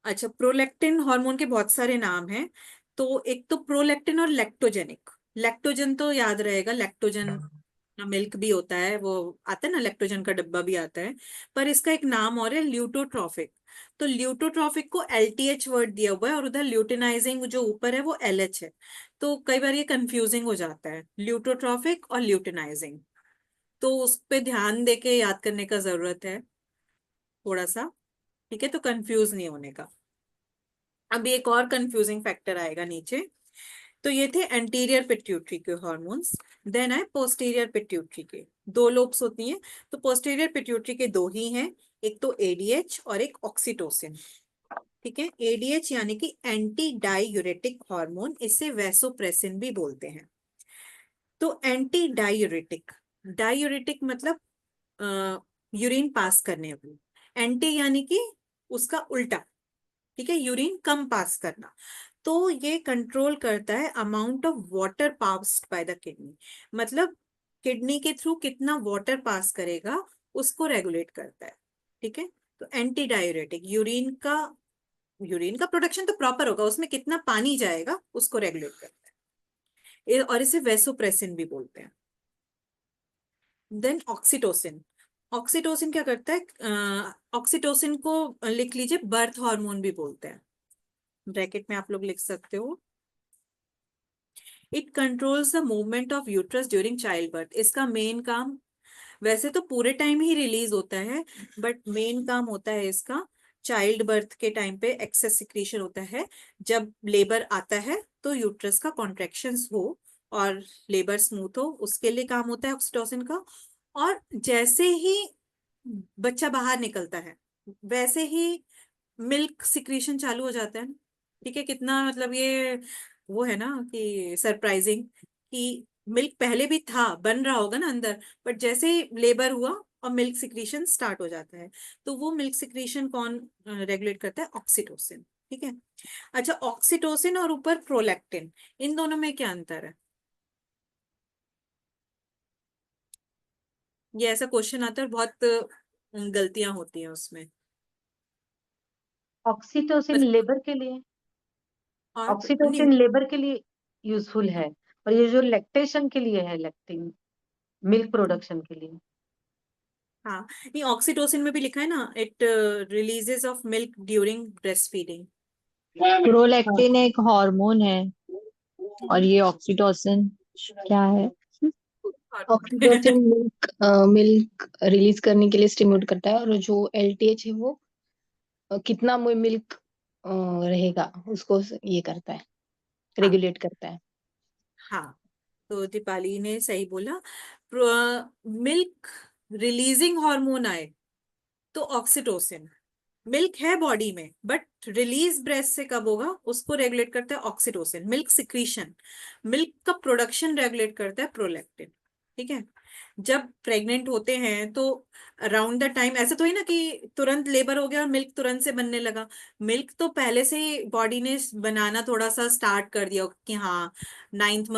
अच्छा प्रोलैक्टिन हार्मोन के बहुत सारे नाम हैं। तो एक तो प्रोलैक्टिन और लैक्टोजेनिक। लैक्टोजन तो याद रहेगा, लैक्टोजन मिल्क भी होता है, वो आता है ना, लैक्टोजन का डब्बा भी आता है, पर इसका एक नाम और है ल्यूटोट्रॉफिक। तो ल्यूटोट्रॉफिक को एलटीएच वर्ड दिया हुआ है, और उधर ल्यूटिनाइजिंग जो ऊपर है वो एलएच है, तो कई बार ये कंफ्यूजिंग हो जाता है, ल्यूटोट्रॉफिक और ल्यूटिनाइजिंग। तो उस पे ध्यान देके याद करने का जरूरत है थोड़ा सा। ठीक है, तो कंफ्यूज नहीं होने का। अभी एक और कंफ्यूजिंग फैक्टर आएगा नीचे। तो ये थे एंटीरियर पिट्यूटरी के हॉर्मोन्स। देन आए पोस्टीरियर पिट्यूटरी के, दो लोब्स होती हैं। तो पोस्टीरियर पिट्यूटरी के दो ही हैं, एक तो एडीएच और एक ऑक्सीटोसिन। ठीक है, एडीएच यानी कि एंटी डायूरेटिक हार्मोन, इसे वैसोप्रेसिन भी बोलते हैं। तो एंटी डायूरेटिक, डायूरेटिक मतलब यूरिन पास करने वाली, एंटी यानी कि उसका उल्टा। ठीक है, यूरिन कम पास करना। तो ये कंट्रोल करता है amount of water passed by the kidney, मतलब किडनी के थ्रू कितना वाटर पास करेगा उसको रेगुलेट करता है। ठीक है, तो एंटी डायूरेटिक, यूरिन का प्रोडक्शन तो प्रॉपर होगा, उसमें कितना पानी जाएगा उसको रेगुलेट करता है, और इसे वेसोप्रेसिन भी बोलते हैं। देन ऑक्सीटोसिन, ऑक्सीटोसिन क्या करता है, ऑक्सीटोसिन को लिख लीजिए बर्थ हार्मोन भी बोलते हैं, ब्रैकेट में आप लोग लिख सकते हो। It controls the movement of uterus during child birth, इसका मेन काम, वैसे तो पूरे टाइम ही रिलीज होता है, बट मेन काम होता है इसका चाइल्ड बर्थ के टाइम पे एक्सेस सिक्रीशन होता है, जब लेबर आता है तो यूट्रस का कॉन्ट्रैक्शंस हो और लेबर स्मूथ हो, उसके लिए काम होता है ऑक्सीटोसिन का। और जैसे ही बच्चा बाहर निकलता है वैसे ही मिल्क सिक्रीशन चालू हो जाता है। ठीक है, कितना मतलब ये वो है ना कि सरप्राइजिंग कि मिल्क पहले भी था, बन रहा होगा ना अंदर, बट जैसे ही लेबर हुआ और मिल्क सिक्रीशन स्टार्ट हो जाता है, तो वो मिल्क सिक्रीशन कौन रेगुलेट करता है? ऑक्सीटोसिन। ठीक है, अच्छा ऑक्सीटोसिन और ऊपर प्रोलैक्टिन, इन दोनों में क्या अंतर है? ये ऐसा क्वेश्चन आता है और बहुत गलतियां होती हैं उसमें। ऑक्सीटोसिन लेबर के लिए, और नहीं, ऑक्सीटोसिन लेबर के लिए यूजफुल है, और ये जो लैक्टेशन के लिए है, लैक्टिंग मिल्क प्रोडक्शन के लिए। हाँ, नहीं ऑक्सीटोसिन में भी लिखा है ना, it releases of milk during breast feeding. Prolactin एक हार्मोन है और ये ऑक्सीटोसिन क्या है? ऑक्सीटोसिन मिल्क रिलीज करने के लिए स्टिमुलेट करता है, और जो एलटीएच है वो कितना मिल्क रहेगा उसको ये करता है, हाँ रेगुलेट करता है। हाँ, तो दीपाली ने सही बोला, मिल्क रिलीजिंग हार्मोन आए तो ऑक्सीटोसिन, मिल्क है बॉडी में बट रिलीज ब्रेस्ट से कब होगा उसको रेगुलेट करता है ऑक्सीटोसिन। मिल्क सिक्रीशन, मिल्क का प्रोडक्शन रेगुलेट करता है प्रोलैक्टिन। ठीक है, जब प्रेग्नेंट होते हैं तो अराउंड द टाइम, ऐसे तो ही ना कि तुरंत लेबर हो गया और मिल्क तुरंत से बनने लगा, मिल्क तो पहले से ही बॉडी ने बनाना थोड़ा सा स्टार्ट कर दिया होगा कि हाँ 9th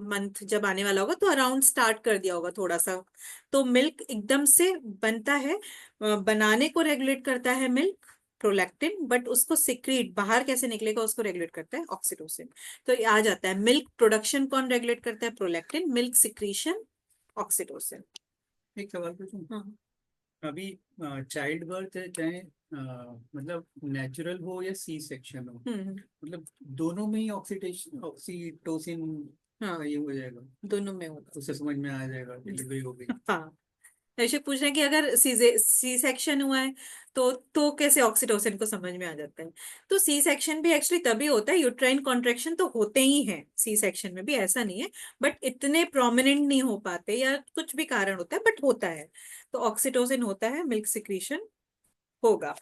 मंथ जब आने वाला होगा तो अराउंड स्टार्ट कर दिया होगा थोड़ा सा, तो मिल्क एकदम से बनता है, बनाने को रेगुलेट करता है मिल्क प्रोलैक्टिन, बट उसको सिक्रीट बाहर कैसे निकलेगा उसको रेगुलेट करता है ऑक्सीटोसिन। तो ये आ जाता है, मिल्क प्रोडक्शन कौन रेगुलेट करता है? Prolactin, milk secretion oxytocin. एक सवाल पूछूं? हाँ अभी चाइल्ड बर्थ है, चाहे मतलब नेचुरल हो या सी सेक्शन हो, मतलब दोनों में ही ऑक्सीटोसिन हाँ, ये हो जाएगा, दोनों में होगा। उससे समझ में आ जाएगा डिलीवरी हो गई। हाँ, ऐसे पूछ रहे हैं कि अगर सी सेक्शन हुआ है तो कैसे ऑक्सीटोसिन को समझ में आ जाता है? तो सी सेक्शन भी एक्चुअली तभी होता है, यूट्राइन कॉन्ट्रैक्शन तो होते ही हैं सी सेक्शन में भी, ऐसा नहीं है, बट इतने प्रोमिनेंट नहीं हो पाते या कुछ भी कारण होता है, बट होता है, तो ऑक्सीटोसिन होता है, मिल्क सिक्रीशन होगा।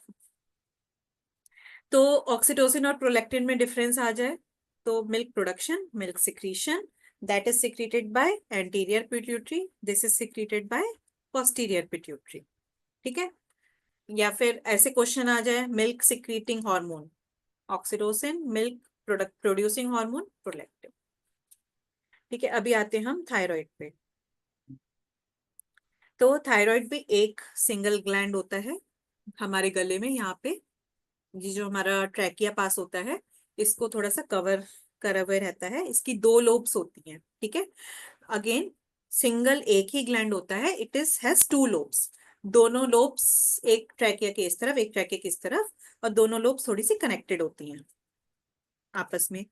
तो ऑक्सीटोसिन और प्रोलैक्टिन में डिफरेंस आ जाए तो milk production, milk secretion, that is secreted by anterior pituitary, this is secreted by posterior pituitary. ठीक है, या फिर ऐसे क्वेश्चन आ जाए, milk secreting hormone oxytocin, milk product producing hormone prolactin. ठीक है, अभी आते हैं हम थायराइड पे। तो थायराइड भी एक सिंगल ग्लैंड होता है हमारे गले में, यहाँ पे ये जो हमारा ट्रैकिया पास होता है इसको थोड़ा सा कवर करा हुआ रहता है, इसकी 2 लोब्स होती हैं। ठीक है, अगेन सिंगल एक ही ग्लैंड होता है, इट इज हैज 2 लोब्स, दोनों लोब्स एक ट्रैकिया के इस तरफ एक ट्रैकिया की इस तरफ, और दोनों लोब्स थोड़ी सी कनेक्टेड होती हैं आपस में।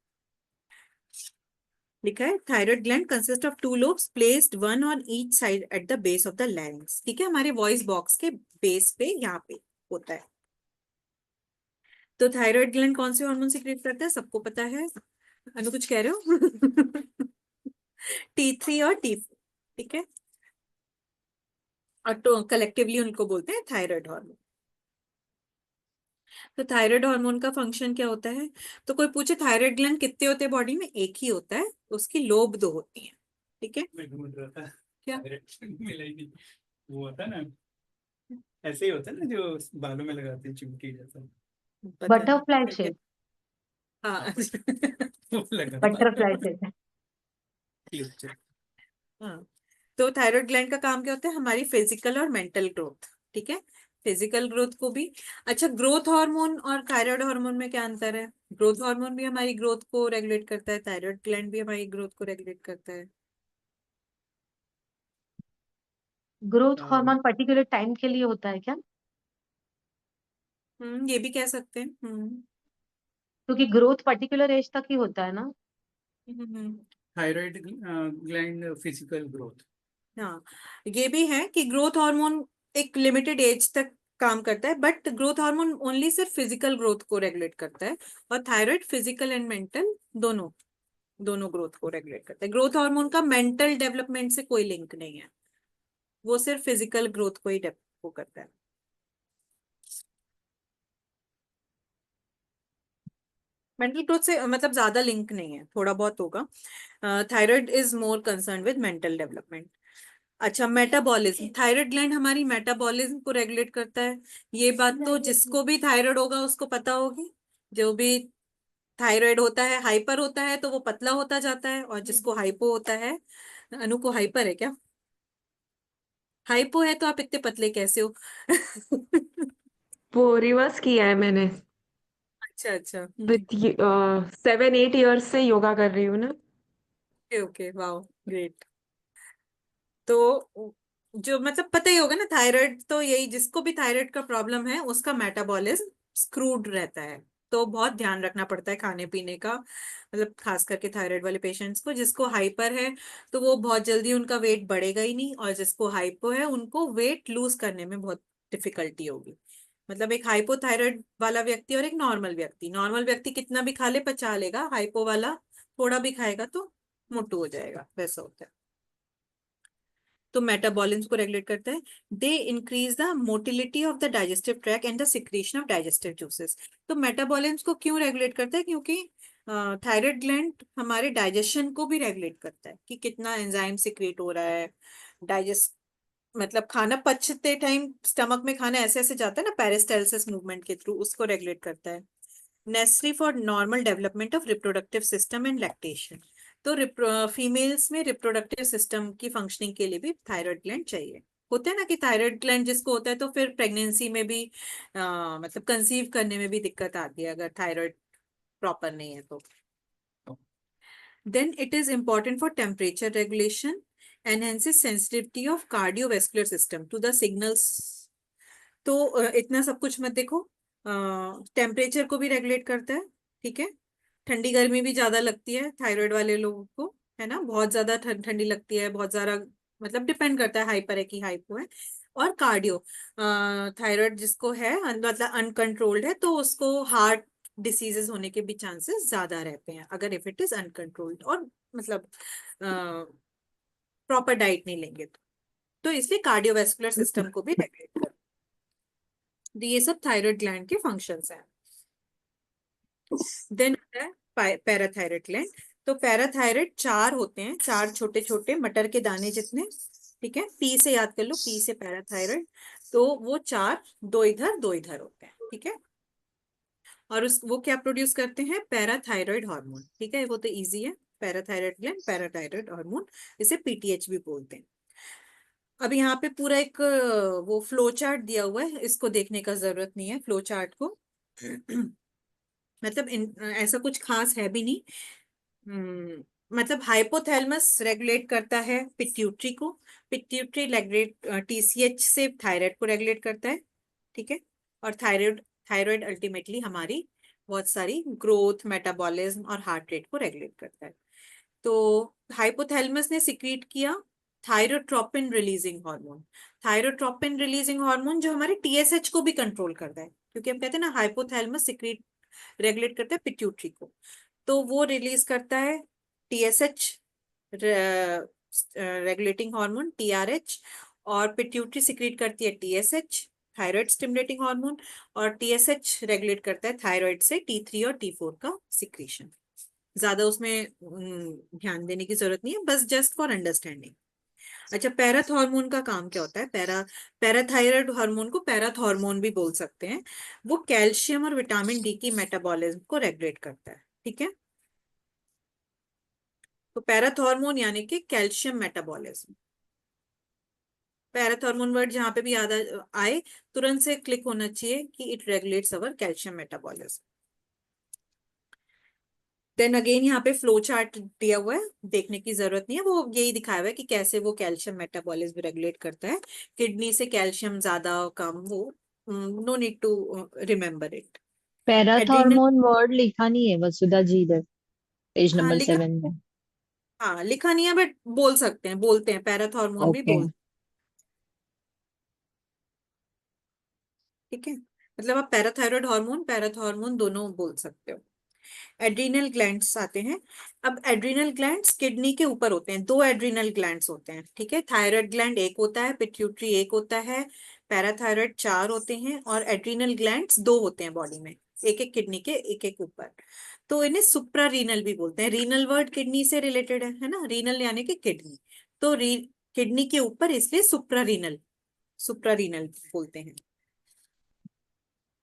लिखा है thyroid gland consist of 2 lobes placed one on each side at the base of the larynx. ठीक है, हमारे वॉइस बॉक्स के बेस पे यहाँ पे होता है। तो थायराइड ग्लैंड कौन से हार्मोन सिक्रेट करता है सबको पता है, अनु कुछ कह रहे हो? T3 और T4। ठीक है, और तो कलेक्टिवली उनको बोलते हैं थायराइड हार्मोन। तो थायराइड हार्मोन का फंक्शन क्या होता है? तो कोई पूछे थायराइड ग्लैंड कितने होते हैं बॉडी में? एक ही होता है, उसकी लोब 2 होती है। ठीक है, मैं ढूंढ रहा था, क्या मिला ही नहीं। वो होता है ना, ऐसे ही होता है ना जो बालों में लगाते हैं चिमटी जैसा, पता बटरफ्लाई नहीं। शेप, हाँ वो लगा था। Butterfly shape. ठीक है। हाँ, तो थायराइड ग्लैंड का काम क्या होता है? हमारी फिजिकल और मेंटल ग्रोथ। ठीक है, फिजिकल ग्रोथ को भी। अच्छा, ग्रोथ हार्मोन और थायराइड हार्मोन में क्या अंतर है? ग्रोथ हार्मोन भी हमारी ग्रोथ को रेगुलेट करता है, थायराइड ग्लैंड भी हमारी ग्रोथ को रेगुलेट करता है। ग्रोथ हार्मोन पर्टिकुलर टाइम के लिए होता है क्या? ये भी कह सकते हैं। क्योंकि ग्रोथ पर्टिकुलर एज तक ही होता है ना। Thyroid gland physical growth. हाँ, ये भी है कि ग्रोथ हार्मोन एक लिमिटेड एज तक काम करता है, बट ग्रोथ हार्मोन ओनली सिर्फ फिजिकल ग्रोथ को रेगुलेट करता है, और थायराइड फिजिकल एंड मेंटल दोनों दोनों ग्रोथ को रेगुलेट करता है। ग्रोथ हार्मोन का मेंटल डेवलपमेंट से कोई लिंक नहीं है, वो सिर्फ फिजिकल ग्रोथ को ही वो करता है। मेंटल ग्रोथ से मतलब ज्यादा लिंक नहीं है, थोड़ा बहुत होगा। Thyroid is more concern with mental development. अच्छा, मेटाबॉलिज्म, थायराइड ग्लैंड हमारी मेटाबॉलिज्म को रेगुलेट करता है। ये बात तो जिसको भी थायराइड होगा उसको पता होगी। जो भी थायराइड होता है, हाइपर होता है तो वो पतला होता जाता है, और जिसको हाइपो होता है, अनु को हाइपर है क्या? हाइपो है तो आप इतने पतले कैसे हो? वो रिवर्स किया है मैंने। अच्छा अच्छा। विद 7-8 years से योगा कर रही हूँ ना। Okay okay, wow, great. तो जो मतलब पता ही होगा ना, थायराइड तो यही, जिसको भी थायराइड का प्रॉब्लम है उसका मेटाबॉलिज्म स्क्रूड रहता है। तो बहुत ध्यान रखना पड़ता है खाने पीने का, मतलब खास करके थायराइड वाले पेशेंट्स को। जिसको हाइपर है तो वो बहुत जल्दी उनका वेट बढ़ेगा ही नहीं, और जिसको हाइपो है उनको वेट लूज करने में बहुत डिफिकल्टी होगी। मतलब एक हाइपोथायराइड वाला व्यक्ति और एक नॉर्मल व्यक्ति कितना भी खा ले पचा लेगा, हाइपो वाला थोड़ा भी खाएगा तो मोटू हो जाएगा, वैसा होता है। तो मेटाबॉलिज्म को रेगुलेट करता है। They increase the motility of the digestive track and the secretion of digestive juices. तो मेटाबॉलिज्म को क्यों रेगुलेट करता है? क्योंकि थायराइड ग्लैंड हमारे डाइजेशन को भी रेगुलेट करता है, कि कितना एंजाइम सिक्रेट हो रहा है, डाइजेस्ट मतलब खाना पचते टाइम स्टमक में खाना ऐसे ऐसे जाता है ना, पेरिस्टालसिस मूवमेंट के थ्रू, उसको रेगुलेट करता है। Necessary for normal development of reproductive system and lactation. तो फीमेल्स में रिप्रोडक्टिव सिस्टम की फंक्शनिंग के लिए भी थायराइड ग्लैंड चाहिए। होता है ना कि थायराइड ग्लैंड जिसको होता है तो फिर प्रेगनेंसी में भी मतलब कंसीव करने में भी दिक्कत आती है अगर थायराइड प्रॉपर नहीं है तो। Then it is important for temperature regulation, enhances sensitivity of cardiovascular system to the signals. तो इतना सब कुछ मत देखो, टेम्परेचर को भी रेगुलेट करता है, ठीक है। ठंडी गर्मी भी ज्यादा लगती है थायराइड वाले लोगों को, है ना, बहुत ज्यादा ठंडी लगती है, बहुत ज्यादा, मतलब डिपेंड करता है हाइपर है कि हाइपो है। और कार्डियो, थायराइड जिसको है मतलब अनकंट्रोल्ड है तो उसको हार्ट डिसीजेस होने के भी चांसेस ज्यादा रहते हैं, अगर इफ इट इज अनकंट्रोल्ड और मतलब प्रॉपर डाइट नहीं लेंगे तो इसलिए कार्डियोवेस्कुलर सिस्टम को भी रेगुलेट करता है। तो ये सब थायराइड ग्लैंड के फंक्शंस हैं। देन होता है पैराथायराइड ग्लैंड। तो पैराथायराइड चार होते हैं, चार छोटे छोटे मटर के दाने जितने, ठीक है, पी से याद कर लो, पी से पैराथायराइड। तो वो चार, दो इधर होते हैं, ठीक है। और वो क्या प्रोड्यूस करते हैं? पैराथायराइड हार्मोन, ठीक है, वो तो इजी है। पैराथायराइड ग्लैंड, पैराथायराइड हार्मोन, इसे पीटीएच भी बोलते हैं। अब यहाँ पे पूरा एक वो फ्लो चार्ट दिया हुआ है, इसको देखने का जरूरत नहीं है फ्लो चार्ट को। मतलब ऐसा कुछ खास है भी नहीं। मतलब हाइपोथैलेमस रेगुलेट करता है पिट्यूटरी को, पिट्यूटरी रेगुलेट टीसीएच से थायराइड को रेगुलेट करता है, ठीक है। और थायराइड थायराइड अल्टीमेटली हमारी बहुत सारी ग्रोथ, मेटाबॉलिज्म और हार्ट रेट को रेगुलेट करता है। तो हाइपोथैलेमस ने सिक्रीट किया thyrotropin releasing hormone. Thyrotropin releasing hormone जो हमारे टीएसएच को भी कंट्रोल करता है, क्योंकि हम कहते हैं ना हाइपोथैलेमस सिक्रीट रेगुलेट करता है पिट्यूटरी को, तो वो रिलीज करता है टीएसएच रेगुलेटिंग हार्मोन टीआरएच, और पिट्यूटरी सिक्रीट करती है टीएसएच थायराइड स्टिमुलेटिंग हार्मोन, और टीएसएच रेगुलेट करता है थायराइड से टी3 और टी4 का सिक्रीशन। ज्यादा उसमें ध्यान देने की जरूरत नहीं है, बस जस्ट फॉर अंडरस्टैंडिंग। अच्छा, पैराथ हार्मोन का काम क्या होता है? पैराथायराइड हार्मोन को पैराथ हार्मोन भी बोल सकते हैं। वो कैल्शियम और विटामिन डी की मेटाबॉलिज्म को रेगुलेट करता है, ठीक है। तो पैराथ हार्मोन यानी कि कैल्शियम मेटाबॉलिज्म। पैराथॉर्मोन वर्ड जहां पे भी याद आए तुरंत से क्लिक होना चाहिए कि it regulates our calcium metabolism. Then again यहाँ पे फ्लो चार्ट दिया हुआ है, देखने की जरूरत नहीं है, वो यही दिखाया हुआ है कि कैसे वो कैल्शियम मेटाबॉलिज्म रेगुलेट करता है। किडनी से कैल्शियम ज्यादा कम, वो no need to remember it. Adrenal, parathormone word लिखा नहीं है वसुधा जी इधर पेज हाँ नंबर लिखा, 7 में। हाँ लिखा नहीं है बट बोल सकते हैं, बोलते हैं पैराथॉर्मोन भी ओके। बोल, ठीक है। मतलब आप पैराथायरॉयड हार्मोन, पैराथॉर्मोन दोनों बोल सकते हो। एड्रीनल ग्लैंड्स आते हैं। अब एड्रीनल ग्लैंड्स किडनी के ऊपर होते हैं, दो एड्रीनल ग्लैंड्स होते हैं, ठीक है। थायराइड ग्लैंड एक होता है, पिट्यूटरी एक होता है, पैराथायरॉयड 4 होते हैं, और एड्रीनल ग्लैंड्स 2 होते हैं बॉडी में, एक एक किडनी के एक एक ऊपर। तो इन्हें सुप्रा रीनल भी बोलते हैं। रीनल वर्ड किडनी से रिलेटेड है ना, रीनल यानी कि किडनी, तो किडनी के ऊपर इसलिए सुप्रा रीनल बोलते हैं।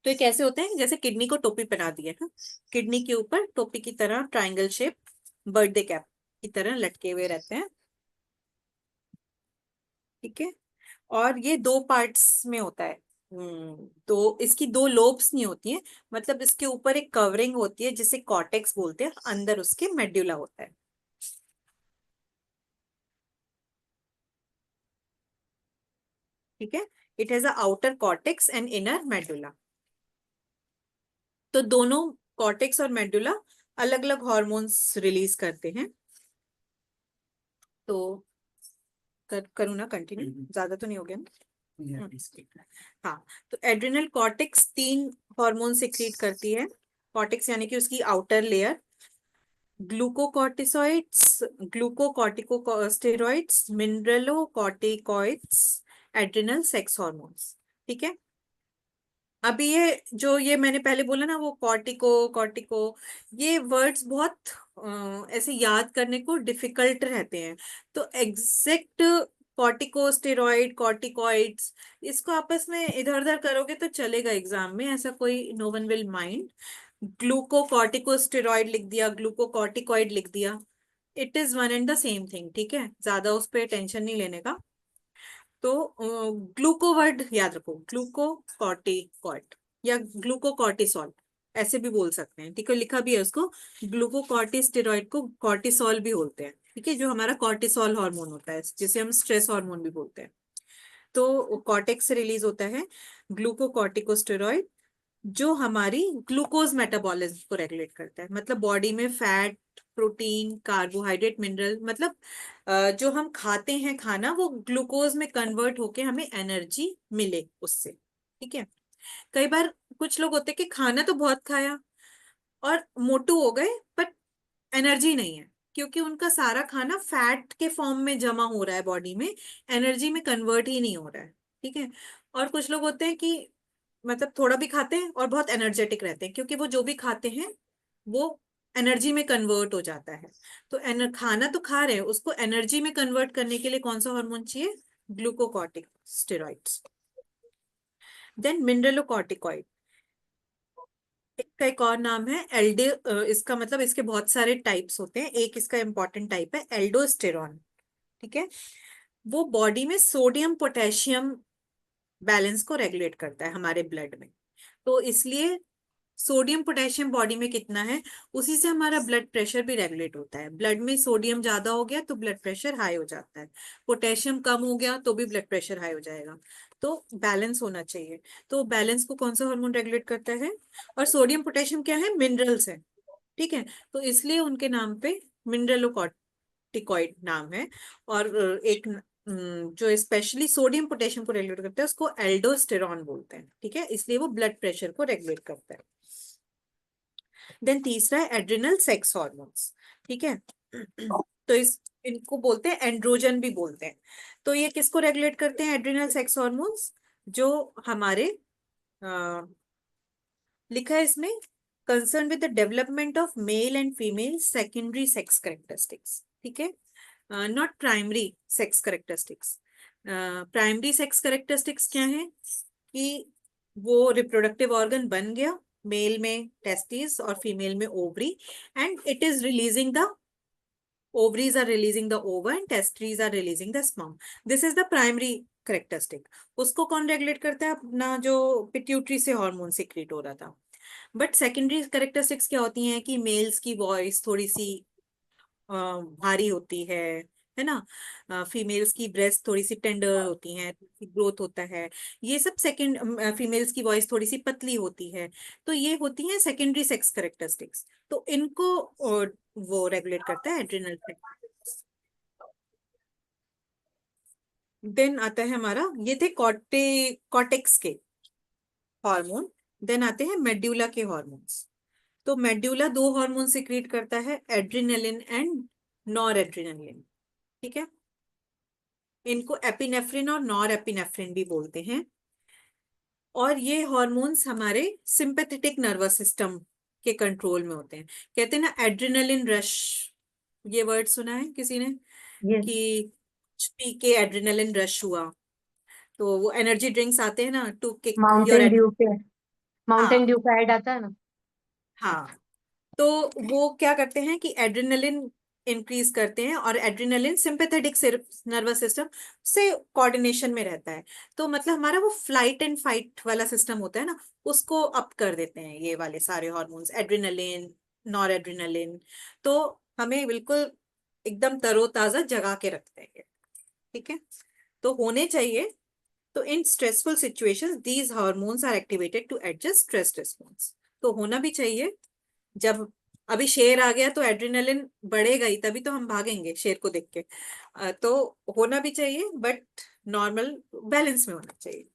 तो ये कैसे होते हैं, जैसे किडनी को टोपी पहना दिया है, किडनी के ऊपर टोपी की तरह ट्रायंगल शेप बर्थडे कैप की तरह लटके हुए रहते हैं, ठीक है। और ये 2 पार्ट्स में होता है। तो इसकी 2 लोब्स नहीं होती हैं, मतलब इसके ऊपर एक कवरिंग होती है जिसे कॉर्टेक्स बोलते हैं, अंदर उसके मेड्यूला होता है, ठीक है। It has a outer cortex and inner medulla. तो दोनों कॉर्टेक्स और मेडुला अलग अलग हॉर्मोन्स रिलीज करते हैं। तो करूँ ना कंटिन्यू, ज्यादा तो नहीं हो गया ना? हाँ, तो एड्रिनल कॉर्टेक्स 3 हार्मोन सिक्रीट करती है। कॉर्टेक्स यानी कि उसकी outer layer, glucocorticoids, glucocorticosteroids, mineralocorticoids, adrenal sex hormones, ठीक है। अभी ये मैंने पहले बोला ना, वो कॉर्टिको, ये वर्ड्स बहुत ऐसे याद करने को डिफिकल्ट रहते हैं। तो एग्जैक्ट कॉर्टिकोस्टेरॉइड, कॉर्टिकॉइड्स, इसको आपस में इधर उधर करोगे तो चलेगा एग्जाम में, ऐसा कोई नो वन विल माइंड। ग्लूकोकॉर्टिकोस्टेरॉइड लिख दिया, ग्लूकोकॉर्टिकॉइड लिख दिया, it is one and the same thing, ठीक है, ज्यादा उस पर टेंशन नहीं लेने का। तो ग्लूको वर्ड याद रखो, ग्लूकोकॉर्टिकॉइड या ग्लूकोकॉर्टिसोल ऐसे भी बोल सकते हैं, ठीक है, लिखा भी है उसको। ग्लूकोकॉर्टिस्टेरॉइड को कॉर्टिसोल भी बोलते हैं, ठीक है, जो हमारा कॉर्टिसोल हार्मोन होता है, जिसे हम स्ट्रेस हार्मोन भी बोलते हैं। तो कॉर्टेक्स से रिलीज होता है ग्लूकोकॉर्टिकोस्टेरॉइड, जो हमारी ग्लूकोज मेटाबॉलिज्म को रेगुलेट करता है, मतलब बॉडी में फैट, प्रोटीन, कार्बोहाइड्रेट, मिनरल, मतलब जो हम खाते हैं खाना, वो ग्लूकोज में कन्वर्ट होके हमें एनर्जी मिले उससे, ठीक है। कई बार कुछ लोग होते हैं कि खाना तो बहुत खाया और मोटू हो गए, बट एनर्जी नहीं है, क्योंकि उनका सारा खाना फैट के फॉर्म में जमा हो रहा है बॉडी में, एनर्जी में कन्वर्ट ही नहीं हो रहा है, ठीक है। और कुछ लोग होते हैं कि मतलब थोड़ा भी खाते हैं और बहुत एनर्जेटिक रहते हैं, क्योंकि वो जो भी खाते हैं वो एनर्जी में कन्वर्ट हो जाता है। तो खाना तो खा रहे हैं, उसको एनर्जी में कन्वर्ट करने के लिए कौन सा हार्मोन चाहिए? ग्लूकोकॉर्टिक स्टेरॉइड्स। देन मिनरलोकॉर्टिकॉइड, इसका एक और नाम है एल्डे, इसका मतलब इसके बहुत सारे टाइप्स होते हैं, एक इसका इंपॉर्टेंट टाइप है एल्डोस्टेरॉन, ठीक है। वो बॉडी में सोडियम पोटेशियम बैलेंस को रेगुलेट करता है हमारे ब्लड में। तो इसलिए सोडियम पोटेशियम बॉडी में कितना है, उसी से हमारा ब्लड प्रेशर भी रेगुलेट होता है। ब्लड में सोडियम ज्यादा हो गया तो ब्लड प्रेशर हाई हो जाता है, पोटेशियम कम हो गया तो भी ब्लड प्रेशर हाई हो जाएगा। तो बैलेंस होना चाहिए। तो बैलेंस को कौन सा हार्मोन रेगुलेट करता है? और सोडियम पोटेशियम क्या है? मिनरल्स है, ठीक है। तो इसलिए उनके नाम पे मिनरलोकॉर्टिकॉइड नाम है। और एक जो स्पेशली सोडियम पोटेशियम को रेगुलेट करता है उसको एल्डोस्टेरॉन बोलते हैं, ठीक है, इसलिए वो ब्लड प्रेशर को रेगुलेट करता है। देन तीसरा है एड्रिनल सेक्स हॉर्मोन्स, ठीक है। तो इनको बोलते हैं एंड्रोजन भी बोलते हैं। तो ये किसको रेगुलेट करते हैं? एड्रिनल सेक्स हॉर्मोन्स, जो हमारे लिखा है इसमें concern with the development of male and female secondary sex characteristics, ठीक है, not primary sex characteristics. Primary sex characteristics क्या है कि वो रिप्रोडक्टिव ऑर्गन बन गया, मेल में टेस्टिस और फीमेल में ovary, and it is releasing the ovaries are releasing the ova and testes are releasing the sperm. This is the primary characteristic, उसको कौन रेगुलेट करता है? अपना जो पिट्यूटरी से हार्मोन सिक्रीट हो रहा था। बट सेकेंडरी करेक्टरिस्टिक्स क्या होती हैं कि मेल्स की वॉइस थोड़ी सी भारी होती है ना, फीमेल्स की ब्रेस्ट थोड़ी सी टेंडर होती हैं, ग्रोथ होता है, ये सब सेकंड, फीमेल्स की वॉइस थोड़ी सी पतली होती है, तो ये होती हैं सेकेंडरी सेक्स करेक्टरिस्टिक्स। तो इनको वो रेगुलेट करता है एड्रिनल। देन आता है हमारा, ये थे कॉर्टेक्स के हार्मोन। देन आते हैं मेड्यूला के हॉर्मोन्स। तो मेड्यूला दो हार्मोन सिक्रीट करता है, एड्रिनलिन एंड नॉर एड्रिनलिन। ठीक है, इनको एपिनेफ्रिन और नॉर एपिनेफ्रिन भी बोलते हैं। और ये हॉर्मोन्स हमारे सिंपैथेटिक नर्वस सिस्टम के कंट्रोल में होते हैं। कहते हैं ना एड्रिनलिन रश, ये वर्ड सुना है किसी ने यस, कि कुछ पी के एड्रिनलिन रश हुआ? तो वो एनर्जी ड्रिंक्स आते हैं ना to kick your Mountain Dew पे, माउंटेन हाँ ड्यू का ऐड आता है ना। हाँ। तो वो क्या करते हैं कि एड्रिनलिन इंक्रीज करते हैं, और एड्रिनलिन सिंपैथेटिक नर्वस सिस्टम से कोऑर्डिनेशन में रहता है। तो मतलब हमारा वो फ्लाइट एंड फाइट वाला सिस्टम होता है ना, उसको अप कर देते हैं ये वाले सारे हॉर्मोन्स, एड्रिनलिन, नॉर एड्रिनलिन। तो हमें बिल्कुल एकदम तरोताजा जगा के रखते हैं ये। ठीक है, तो होने चाहिए। तो in stressful situations these hormones are activated to adjust stress response. तो होना भी चाहिए। जब अभी शेर आ गया तो एड्रिनलिन बढ़ेगा ही, तभी तो हम भागेंगे शेर को देख के। तो होना भी चाहिए, बट नॉर्मल बैलेंस में होना चाहिए।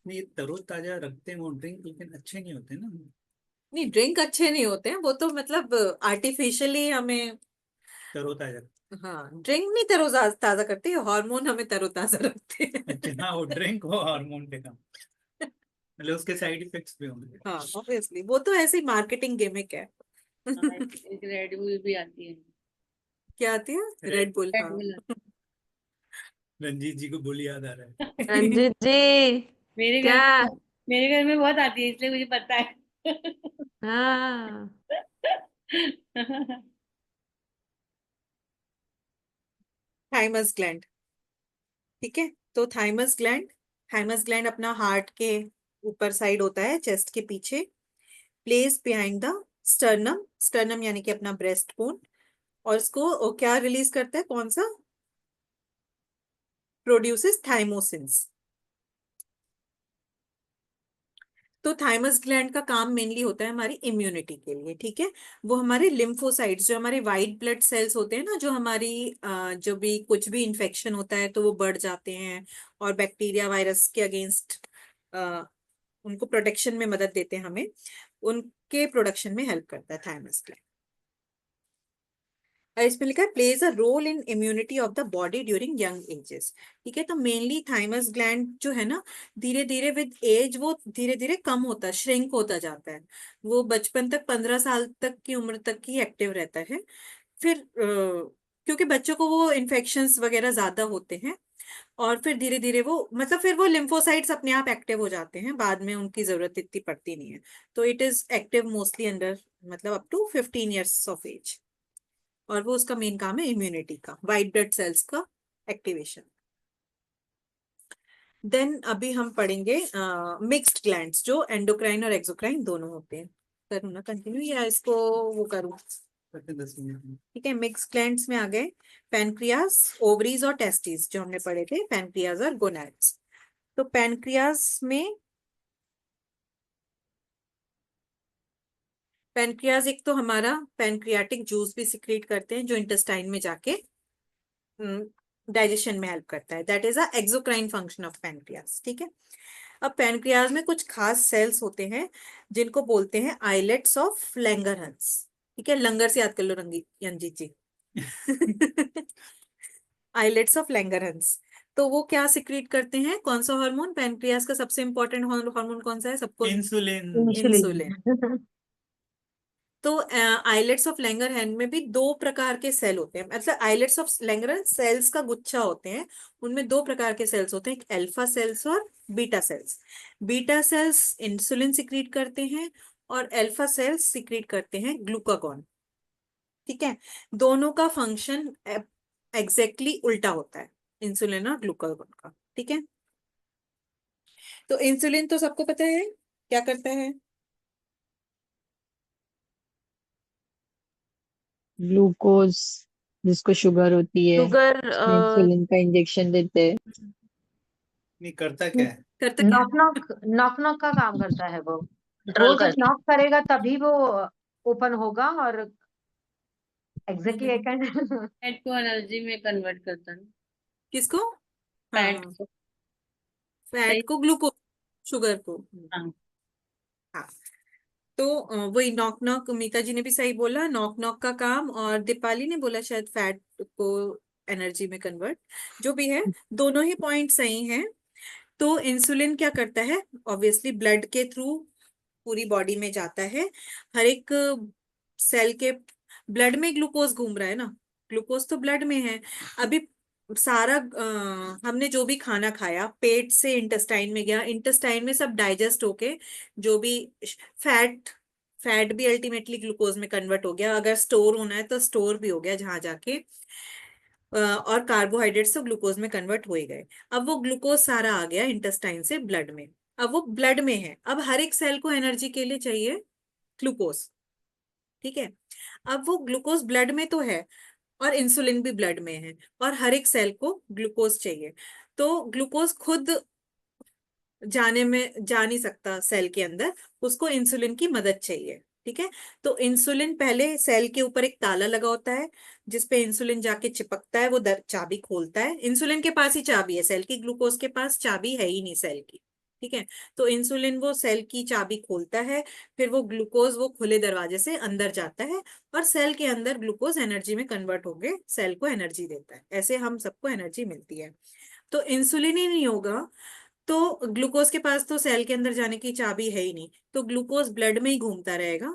नहीं, तरोताजा रखते हैं वो ड्रिंक, लेकिन अच्छे नहीं होते ना। नहीं, ड्रिंक अच्छे नहीं होते हैं, वो तो मतलब आर्टिफिशियली हमें। तरोताजा। हाँ, ड्रिंक नहीं तरोताजा ताजा करते, हार्मोन हमें तरोताजा रखते अच्छा हैं। हाँ, वो ड्रिंक हो हार्मोन पे काम, मतलब उसके साइड इफेक्ट्स भी होंगे। हाँ ऑब्वियसली, वो तो ऐसी मार्केटिंग गिमिक है। हाँ, एक रेड बुल भी आती है। क्या आती है? रेड बुल, रेड हाँ। बुल रंजीत जी को बोली याद आ रहा है। रंजित जी, मेरे घर क्या? मेरे घर में बहुत आती है, इसलिए मुझे पता है। हाँ, थाइमस ग्लैंड। ठीक है, तो थाइमस ग्लैंड अपना हार्ट के ऊपर साइड होता है, चेस्ट के पीछे, place behind the sternum. Sternum यानी कि अपना ब्रेस्ट बोन। और इसको क्या रिलीज करता है, कौन सा? प्रोड्यूसेस थाइमोसिन्स। तो थाइमस ग्लैंड का काम मेनली होता है हमारी इम्यूनिटी के लिए। ठीक है, वो हमारे लिम्फोसाइट्स, जो हमारे वाइट ब्लड सेल्स होते हैं ना, जो हमारी जो भी कुछ भी इन्फेक्शन होता है तो वो बढ़ जाते हैं, और बैक्टीरिया वायरस के अगेंस्ट उनको प्रोटेक्शन में मदद देते हैं हमें, उनके प्रोडक्शन में हेल्प करता है थाइमस ग्लैंड। और इसमें लिखा है plays a role in immunity of the body during young ages. ठीक है, तो मेनली थाइमस ग्लैंड जो है ना, धीरे धीरे विद एज वो धीरे धीरे कम होता है, श्रिंक होता जाता है। वो बचपन तक 15 साल तक की उम्र तक ही एक्टिव रहता है। फिर क्योंकि बच्चों को वो इन्फेक्शंस वगैरह ज्यादा होते हैं, और फिर धीरे धीरे वो मतलब फिर वो लिम्फोसाइट्स अपने आप एक्टिव हो जाते हैं, बाद में उनकी जरूरत इतनी पड़ती नहीं है। तो it is active mostly under, मतलब up to 15 years of age. और वो उसका मेन काम है इम्यूनिटी का, वाइट ब्लड सेल्स का एक्टिवेशन। देन अभी हम पढ़ेंगे मिक्स्ड ग्लैंड्स, जो एंडोक्राइन और एक्सोक्राइन दोनों होते हैं। करूँ ना कंटिन्यू, या इसको वो करूँ? 10 मिनट में। ठीक है, मिक्स्ड ग्लैंड्स में आ गए पैनक्रियास, ओवरीज और टेस्टिस, जो हमने पढ़े थे, पैनक्रियास और गोनाड्स। तो पैनक्रियाज एक तो हमारा पैनक्रियाटिक जूस भी सिक्रीट करते हैं, जो इंटेस्टाइन में जाके डाइजेशन में हेल्प करता है। That is a exocrine function of pancreas. ठीक है, अब पैनक्रियाज में कुछ खास सेल्स होते हैं जिनको बोलते हैं आइलेट्स ऑफ लैंगरहंस। ठीक है, लंगर से याद कर लो Ranjit ji. Islets of Langerhans. तो वो क्या सिक्रीट करते हैं, कौन सा हार्मोन? पैनक्रियाज का सबसे इंपॉर्टेंट हार्मोन कौन सा है सबको? इंसुलिन। इंसुलिन। इंसुलिन। तो आइलेट्स ऑफ लैंगरहैंस में भी दो प्रकार के सेल होते हैं, मतलब आइलेट्स ऑफ लैंगरहैंस सेल्स का गुच्छा होते हैं। उनमें दो प्रकार के सेल्स होते हैं, एक अल्फा सेल्स और beta cells. Beta cells insulin secrete करते हैं, और अल्फा सेल्स सिक्रीट करते हैं ग्लूकागॉन। ठीक है, दोनों का फंक्शन एग्जैक्टली उल्टा होता है, इंसुलिन और ग्लूकागॉन का। ठीक है, तो इंसुलिन तो सबको पता है क्या करता है। ग्लूकोज, जिसको शुगर होती है, शुगर उसमें इंसुलिन का इंजेक्शन देते हैं। नहीं करता क्या है? करता क्या नॉक नॉक नॉक नॉक का काम करता है वो कंट्रोल जब करता नॉक करेगा तभी वो ओपन होगा। और एग्जैक्टली आई कैन है, फैट को एनर्जी में कन्वर्ट करता है, किसको। फैट हाँ, को। फैट सही। को ग्लूकोज, शुगर को। हाँ। हाँ, तो वही नॉक नॉक, मीता जी ने भी सही बोला, नॉक नॉक का काम, और दीपाली ने बोला शायद फैट को एनर्जी में कन्वर्ट, जो भी है, दोनों ही पॉइंट सही हैं। तो इंसुलिन क्या करता है, ऑब्वियसली ब्लड के थ्रू पूरी बॉडी में जाता है, हर एक सेल के, ब्लड में ग्लूकोज घूम रहा है ना, ग्लूकोज तो ब्लड में है। अभी सारा हमने जो भी खाना खाया पेट से इंटेस्टाइन में गया, इंटेस्टाइन में सब डाइजेस्ट होके जो भी फैट फैट भी अल्टीमेटली ग्लूकोज में कन्वर्ट हो गया, अगर स्टोर होना है तो स्टोर भी हो गया जहां जाके, और कार्बोहाइड्रेट्स तो ग्लूकोज में कन्वर्ट हो ही गए। अब वो ग्लूकोज सारा आ गया इंटेस्टाइन से ब्लड में, अब वो ब्लड में है, अब हर एक सेल को एनर्जी के लिए चाहिए ग्लूकोज, ठीक है। अब वो ग्लूकोज ब्लड में तो है, और इंसुलिन भी ब्लड में है, और हर एक सेल को ग्लूकोज चाहिए। तो ग्लूकोज खुद जाने में जा नहीं सकता सेल के अंदर, उसको इंसुलिन की मदद चाहिए, ठीक है। तो इंसुलिन पहले सेल के ऊपर एक ताला लगा होता है, जिसपे इंसुलिन जाके चिपकता है, वो चाबी खोलता है, इंसुलिन के पास ही चाबी है सेल की, ग्लूकोज के पास चाबी है ही नहीं सेल की, ठीक है। तो इंसुलिन वो सेल की चाबी खोलता है, फिर वो ग्लूकोज वो खुले दरवाजे से अंदर जाता है, और सेल के अंदर ग्लूकोज एनर्जी में कन्वर्ट होके सेल को एनर्जी देता है, ऐसे हम सबको एनर्जी मिलती है। तो इंसुलिन ही नहीं होगा तो ग्लूकोज के पास तो सेल के अंदर जाने की चाबी है ही नहीं, तो ग्लूकोज ब्लड में ही घूमता रहेगा,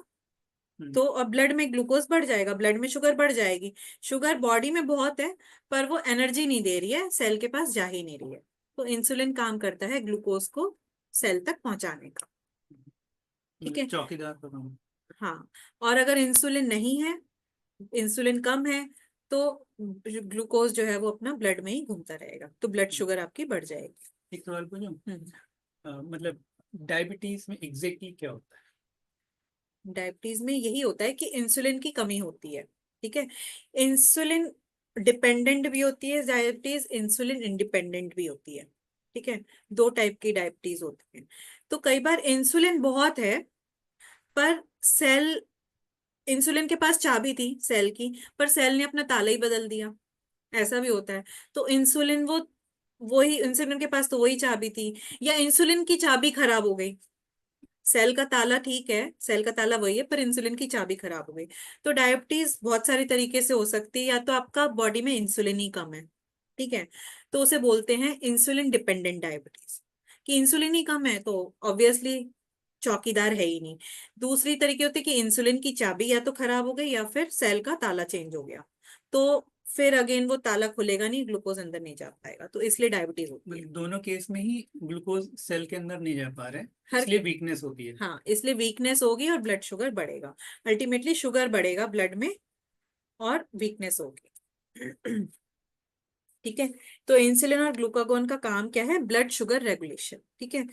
तो अब ब्लड में ग्लूकोज बढ़ जाएगा, ब्लड में शुगर बढ़ जाएगी, शुगर बॉडी में बहुत है पर वो एनर्जी नहीं दे रही है, सेल के पास जा ही नहीं रही है, तो इंसुलिन काम करता है ग्लूकोज को सेल तक पहुंचाने का, ठीक है। चौकीदार का काम। हाँ, और अगर इंसुलिन नहीं है, इंसुलिन कम है, तो ग्लूकोज जो है वो अपना ब्लड में ही घूमता रहेगा, तो ब्लड शुगर आपकी बढ़ जाएगी। एक सवाल पूछूं? हम्म। मतलब डायबिटीज में एग्जैक्टली क्या होता है? डायबिटीज में यही होता है कि इंसुलिन की कमी होती है, ठीक है। इंसुलिन डिपेंडेंट भी होती है डायबिटीज, इंसुलिन इंडिपेंडेंट भी होती है, ठीक है। दो टाइप की डायबिटीज होती है। तो कई बार इंसुलिन बहुत है पर सेल, इंसुलिन के पास चाबी थी सेल की, पर सेल ने अपना ताला ही बदल दिया, ऐसा भी होता है। तो इंसुलिन वो वही इंसुलिन के पास तो वही चाबी थी, या इंसुलिन की चाबी खराब हो गई, सेल का ताला ठीक है, सेल का ताला वही है पर इंसुलिन की चाबी खराब हो गई। तो डायबिटीज बहुत सारी तरीके से हो सकती है, या तो आपका बॉडी में इंसुलिन ही कम है, ठीक है, तो उसे बोलते हैं इंसुलिन डिपेंडेंट डायबिटीज, कि इंसुलिन ही कम है तो ऑब्वियसली चौकीदार है ही नहीं। दूसरी तरीके होती है कि इंसुलिन की चाबी या तो खराब हो गई या फिर सेल का ताला चेंज हो गया, तो फिर अगेन वो ताला खुलेगा नहीं, ग्लूकोज अंदर नहीं जा पाएगा, तो इसलिए डायबिटीज होती है। दोनों केस में ही ग्लूकोज सेल के अंदर नहीं जा पा रहे, हर इसलिए वीकनेस होती है। हाँ, इसलिए वीकनेस होगी और ब्लड शुगर बढ़ेगा, अल्टीमेटली शुगर बढ़ेगा ब्लड में और वीकनेस होगी। ठीक है। तो इंसुलिन और ग्लूकागोन का काम क्या है, ब्लड शुगर रेगुलेशन, ठीक है।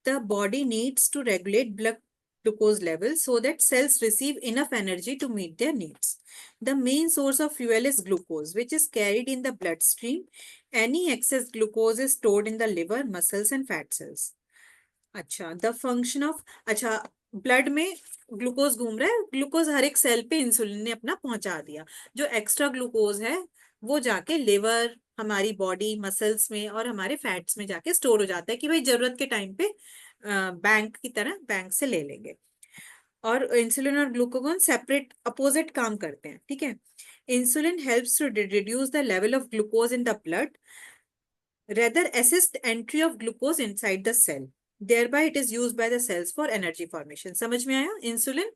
The body needs to regulate blood glucose level so that cells receive enough energy to meet their needs. The main source of fuel is glucose, which is carried in the bloodstream. Any excess glucose is stored in the liver, muscles, and fat cells. अच्छा, the function of, अच्छा, blood में glucose घूम रहा है, glucose हर एक cell पे insulin ने अपना पहुंचा दिया, जो एक्स्ट्रा ग्लूकोज है वो जाके लिवर, हमारी बॉडी मसल्स में और हमारे फैट्स में जाके स्टोर हो जाता है, कि भाई जरूरत के टाइम पे बैंक की तरह बैंक से ले लेंगे। और इंसुलिन और ग्लूकागोन सेपरेट अपोजिट काम करते हैं, ठीक है। Insulin helps to reduce the level of glucose in the blood, rather assist entry of glucose inside the cell, thereby it is used by the cells for energy formation। समझ में आया, insulin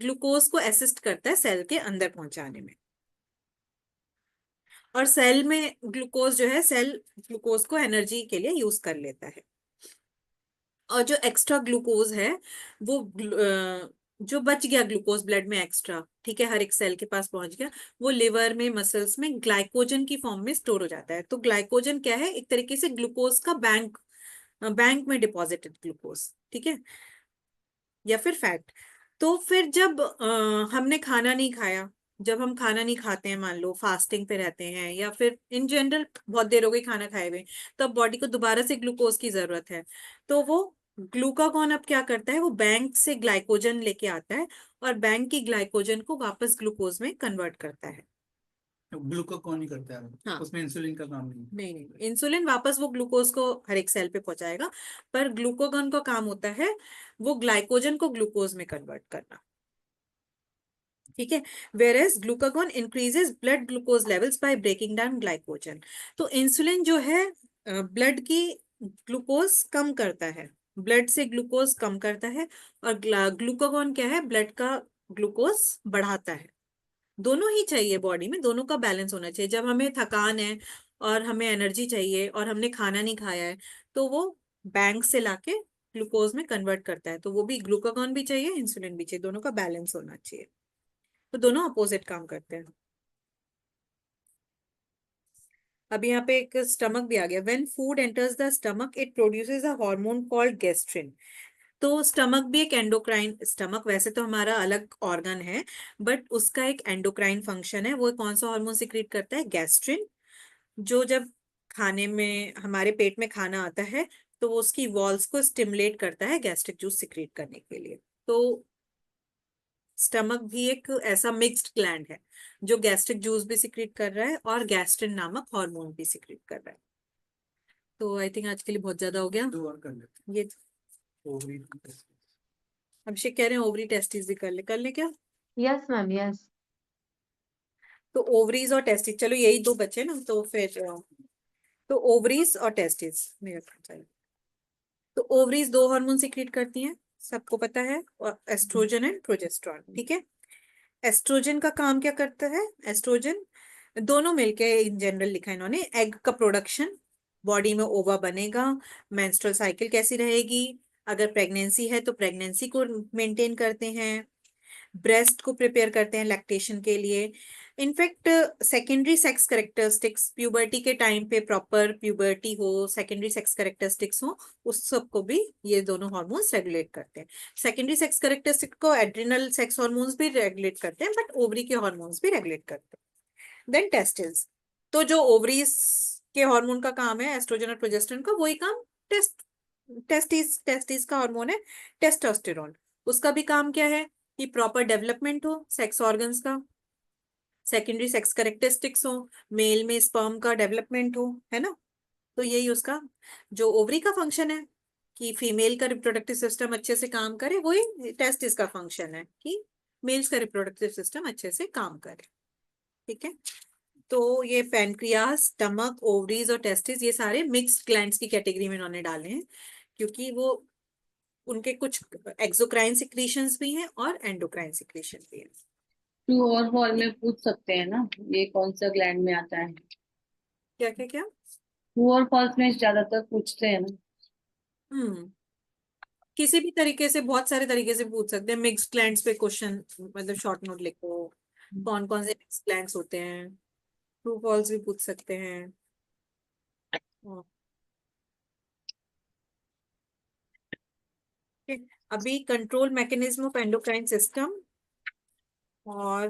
glucose को assist करता है cell के अंदर पहुंचाने में, और सेल में ग्लूकोज जो है, सेल ग्लूकोज को एनर्जी के लिए यूज कर लेता है, और जो एक्स्ट्रा ग्लूकोज है वो जो बच गया ग्लूकोज ब्लड में एक्स्ट्रा, ठीक है, हर एक सेल के पास पहुंच गया, वो लिवर में मसल्स में ग्लाइकोजन की फॉर्म में स्टोर हो जाता है। तो ग्लाइकोजन क्या है, एक तरीके से ग्लूकोज का बैंक बैंक में डिपॉजिटेड ग्लूकोज, ठीक है, या फिर फैट। तो फिर जब हमने खाना नहीं खाया, जब हम खाना नहीं खाते हैं, मान लो फास्टिंग पे रहते हैं या फिर इन जनरल बहुत देर हो गई खाना खाए हुए, तब बॉडी को दोबारा से ग्लूकोज की जरूरत है। तो वो ग्लूकागॉन अब क्या करता है, वो बैंक से ग्लाइकोजन लेके आता है और बैंक की ग्लाइकोजन को वापस ग्लूकोज में कन्वर्ट करता है। ग्लूकागॉन ही करता है, हाँ। उसमें इंसुलिन का काम नहीं है। नहीं नहीं, इंसुलिन वापस वो ग्लूकोज को हर एक सेल पे पहुंचाएगा, पर ग्लूकागॉन का काम होता है वो ग्लाइकोजन को ग्लूकोज में कन्वर्ट करना, ठीक है। Whereas glucagon increases blood glucose levels by breaking down glycogen. तो इंसुलिन जो है ब्लड की ग्लूकोज कम करता है, ब्लड से ग्लूकोज कम करता है, और ग्लूकागॉन क्या है, ब्लड का ग्लूकोज बढ़ाता है। दोनों ही चाहिए बॉडी में, दोनों का बैलेंस होना चाहिए। जब हमें थकान है और हमें एनर्जी चाहिए और हमने खाना नहीं खाया है, तो वो बैंक से लाके ग्लूकोज में कन्वर्ट करता है, तो वो भी ग्लूकागॉन भी चाहिए, इंसुलिन भी चाहिए, दोनों का बैलेंस होना चाहिए। तो दोनों अपोजिट काम करते हैं। अब यहाँ पे एक स्टमक भी आ गया। When food enters the stomach it produces a hormone called gastrin. तो स्टमक भी एक एंडोक्राइन, स्टमक वैसे तो हमारा अलग ऑर्गन है, बट उसका एक एंडोक्राइन फंक्शन है। वो कौन सा हार्मोन सिक्रीट करता है, गैस्ट्रिन, जो जब खाने में हमारे पेट में खाना आता है तो वो उसकी वॉल्स को स्टिमुलेट करता है गैस्ट्रिक जूस सिक्रीट करने के लिए। तो स्टमक भी एक ऐसा मिक्स्ड ग्लैंड है जो गैस्ट्रिक जूस भी सिक्रीट कर रहा है और गैस्ट्रिन नामक हार्मोन भी सिक्रीट कर रहा है। तो आई थिंक आज के लिए बहुत ज्यादा हो गया। 2 और कर लेते ये हैं। ओवरी अभिषेक कह रहे हैं ओवरी टेस्टिस भी कर ले क्या? Yes ma'am, yes. तो ओवरीज और टेस्टिस, चलो यही दो बचे ना, तो फिर तो ओवरीज और टेस्टिस मेरा चाहिए। तो ओवरीज दो हार्मोन सिक्रीट करती हैं, सबको पता है, और एस्ट्रोजन एंड प्रोजेस्टेरॉन, ठीक है। एस्ट्रोजन का काम क्या करता है, एस्ट्रोजन दोनों मिलके इन जनरल लिखा है इन्होंने, एग का प्रोडक्शन, बॉडी में ओवा बनेगा, मेंस्ट्रुअल साइकिल कैसी रहेगी, अगर प्रेगनेंसी है तो प्रेगनेंसी को मेंटेन करते हैं, ब्रेस्ट को प्रिपेयर करते हैं लैक्टेशन के लिए। In fact secondary sex characteristics, puberty के टाइम पे प्रॉपर प्यूबर्टी हो, सेकेंडरी सेक्स करेक्टरिस्टिक्स हो, उस सब को भी ये दोनों हार्मोन्स रेगुलेट करते हैं। सेकेंडरी सेक्स करेक्टरिस्टिक को एड्रिनल सेक्स हार्मोन्स भी रेगुलेट करते हैं, बट ओवरी के हार्मोन्स भी रेगुलेट करते हैं। देन टेस्टिस, तो जो ओवरीज के हार्मोन का काम है एस्ट्रोजन और प्रोजेस्टेरोन का, वही काम टेस्टिस का हार्मोन है टेस्टोस्टेरोन। उसका भी काम क्या है कि प्रॉपर डेवलपमेंट हो सेक्स ऑर्गन्स का, सेकेंडरी सेक्स करेक्टरिस्टिक्स हो, मेल में स्पर्म का डेवलपमेंट हो, है ना। तो यही उसका जो ओवरी का फंक्शन है कि फीमेल का रिप्रोडक्टिव सिस्टम अच्छे से काम करे, वही टेस्टिस का फंक्शन है कि मेल्स का रिप्रोडक्टिव सिस्टम अच्छे से काम करे, ठीक है। तो ये पैनक्रियास, स्टमक, ओवरीज और टेस्टिस, ये सारे मिक्स्ड ग्लैंड्स की कैटेगरी में इन्होंने डाले हैं, क्योंकि वो उनके कुछ एक्सोक्राइन सिक्रीशंस भी हैं और एंडोक्राइन सिक्रीशन भी है। ट्रू और फॉल में पूछ सकते हैं ना, ये कौन सा ग्लैंड में आता है? क्या क्या क्या? ट्रू और फॉल्स में ज्यादातर पूछते हैं ना। हम्म, किसी भी तरीके से, बहुत सारे तरीके से पूछ सकते हैं। मिक्स्ड ग्लैंड्स पे क्वेश्चन, मतलब शॉर्ट नोट लिखो, कौन कौन से मिक्स्ड ग्लैंड्स होते हैं, ट्रू फॉल्स भी पूछ सकते हैं। हाँ, ठीक है। अभी control mechanism of endocrine system और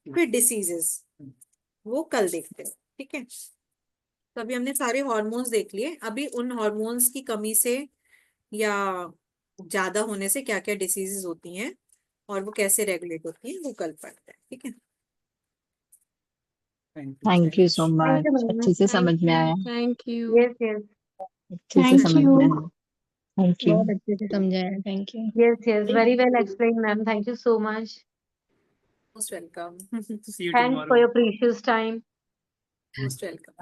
फिर डिसीजेस, वो कल देखते हैं, ठीक है। तो अभी हमने सारे हॉर्मोन्स देख लिए, अभी उन हॉर्मोन्स की कमी से या ज्यादा होने से क्या क्या डिसीजेस होती हैं और वो कैसे रेगुलेट होती हैं, वो कल पढ़ते हैं, ठीक है। Thank you so thank much, you ma'am, अच्छे से समझ थैंक में यू, आया, थैंक यू। यस यस, अच्छे से थैंक समझ यू, में आया। Thank you. बहुत अच्छे से समझाया, thank you. Yes yes, very well explain ma'am, thank you so much. Most welcome. See you thanks for tomorrow. Your precious time. Most welcome.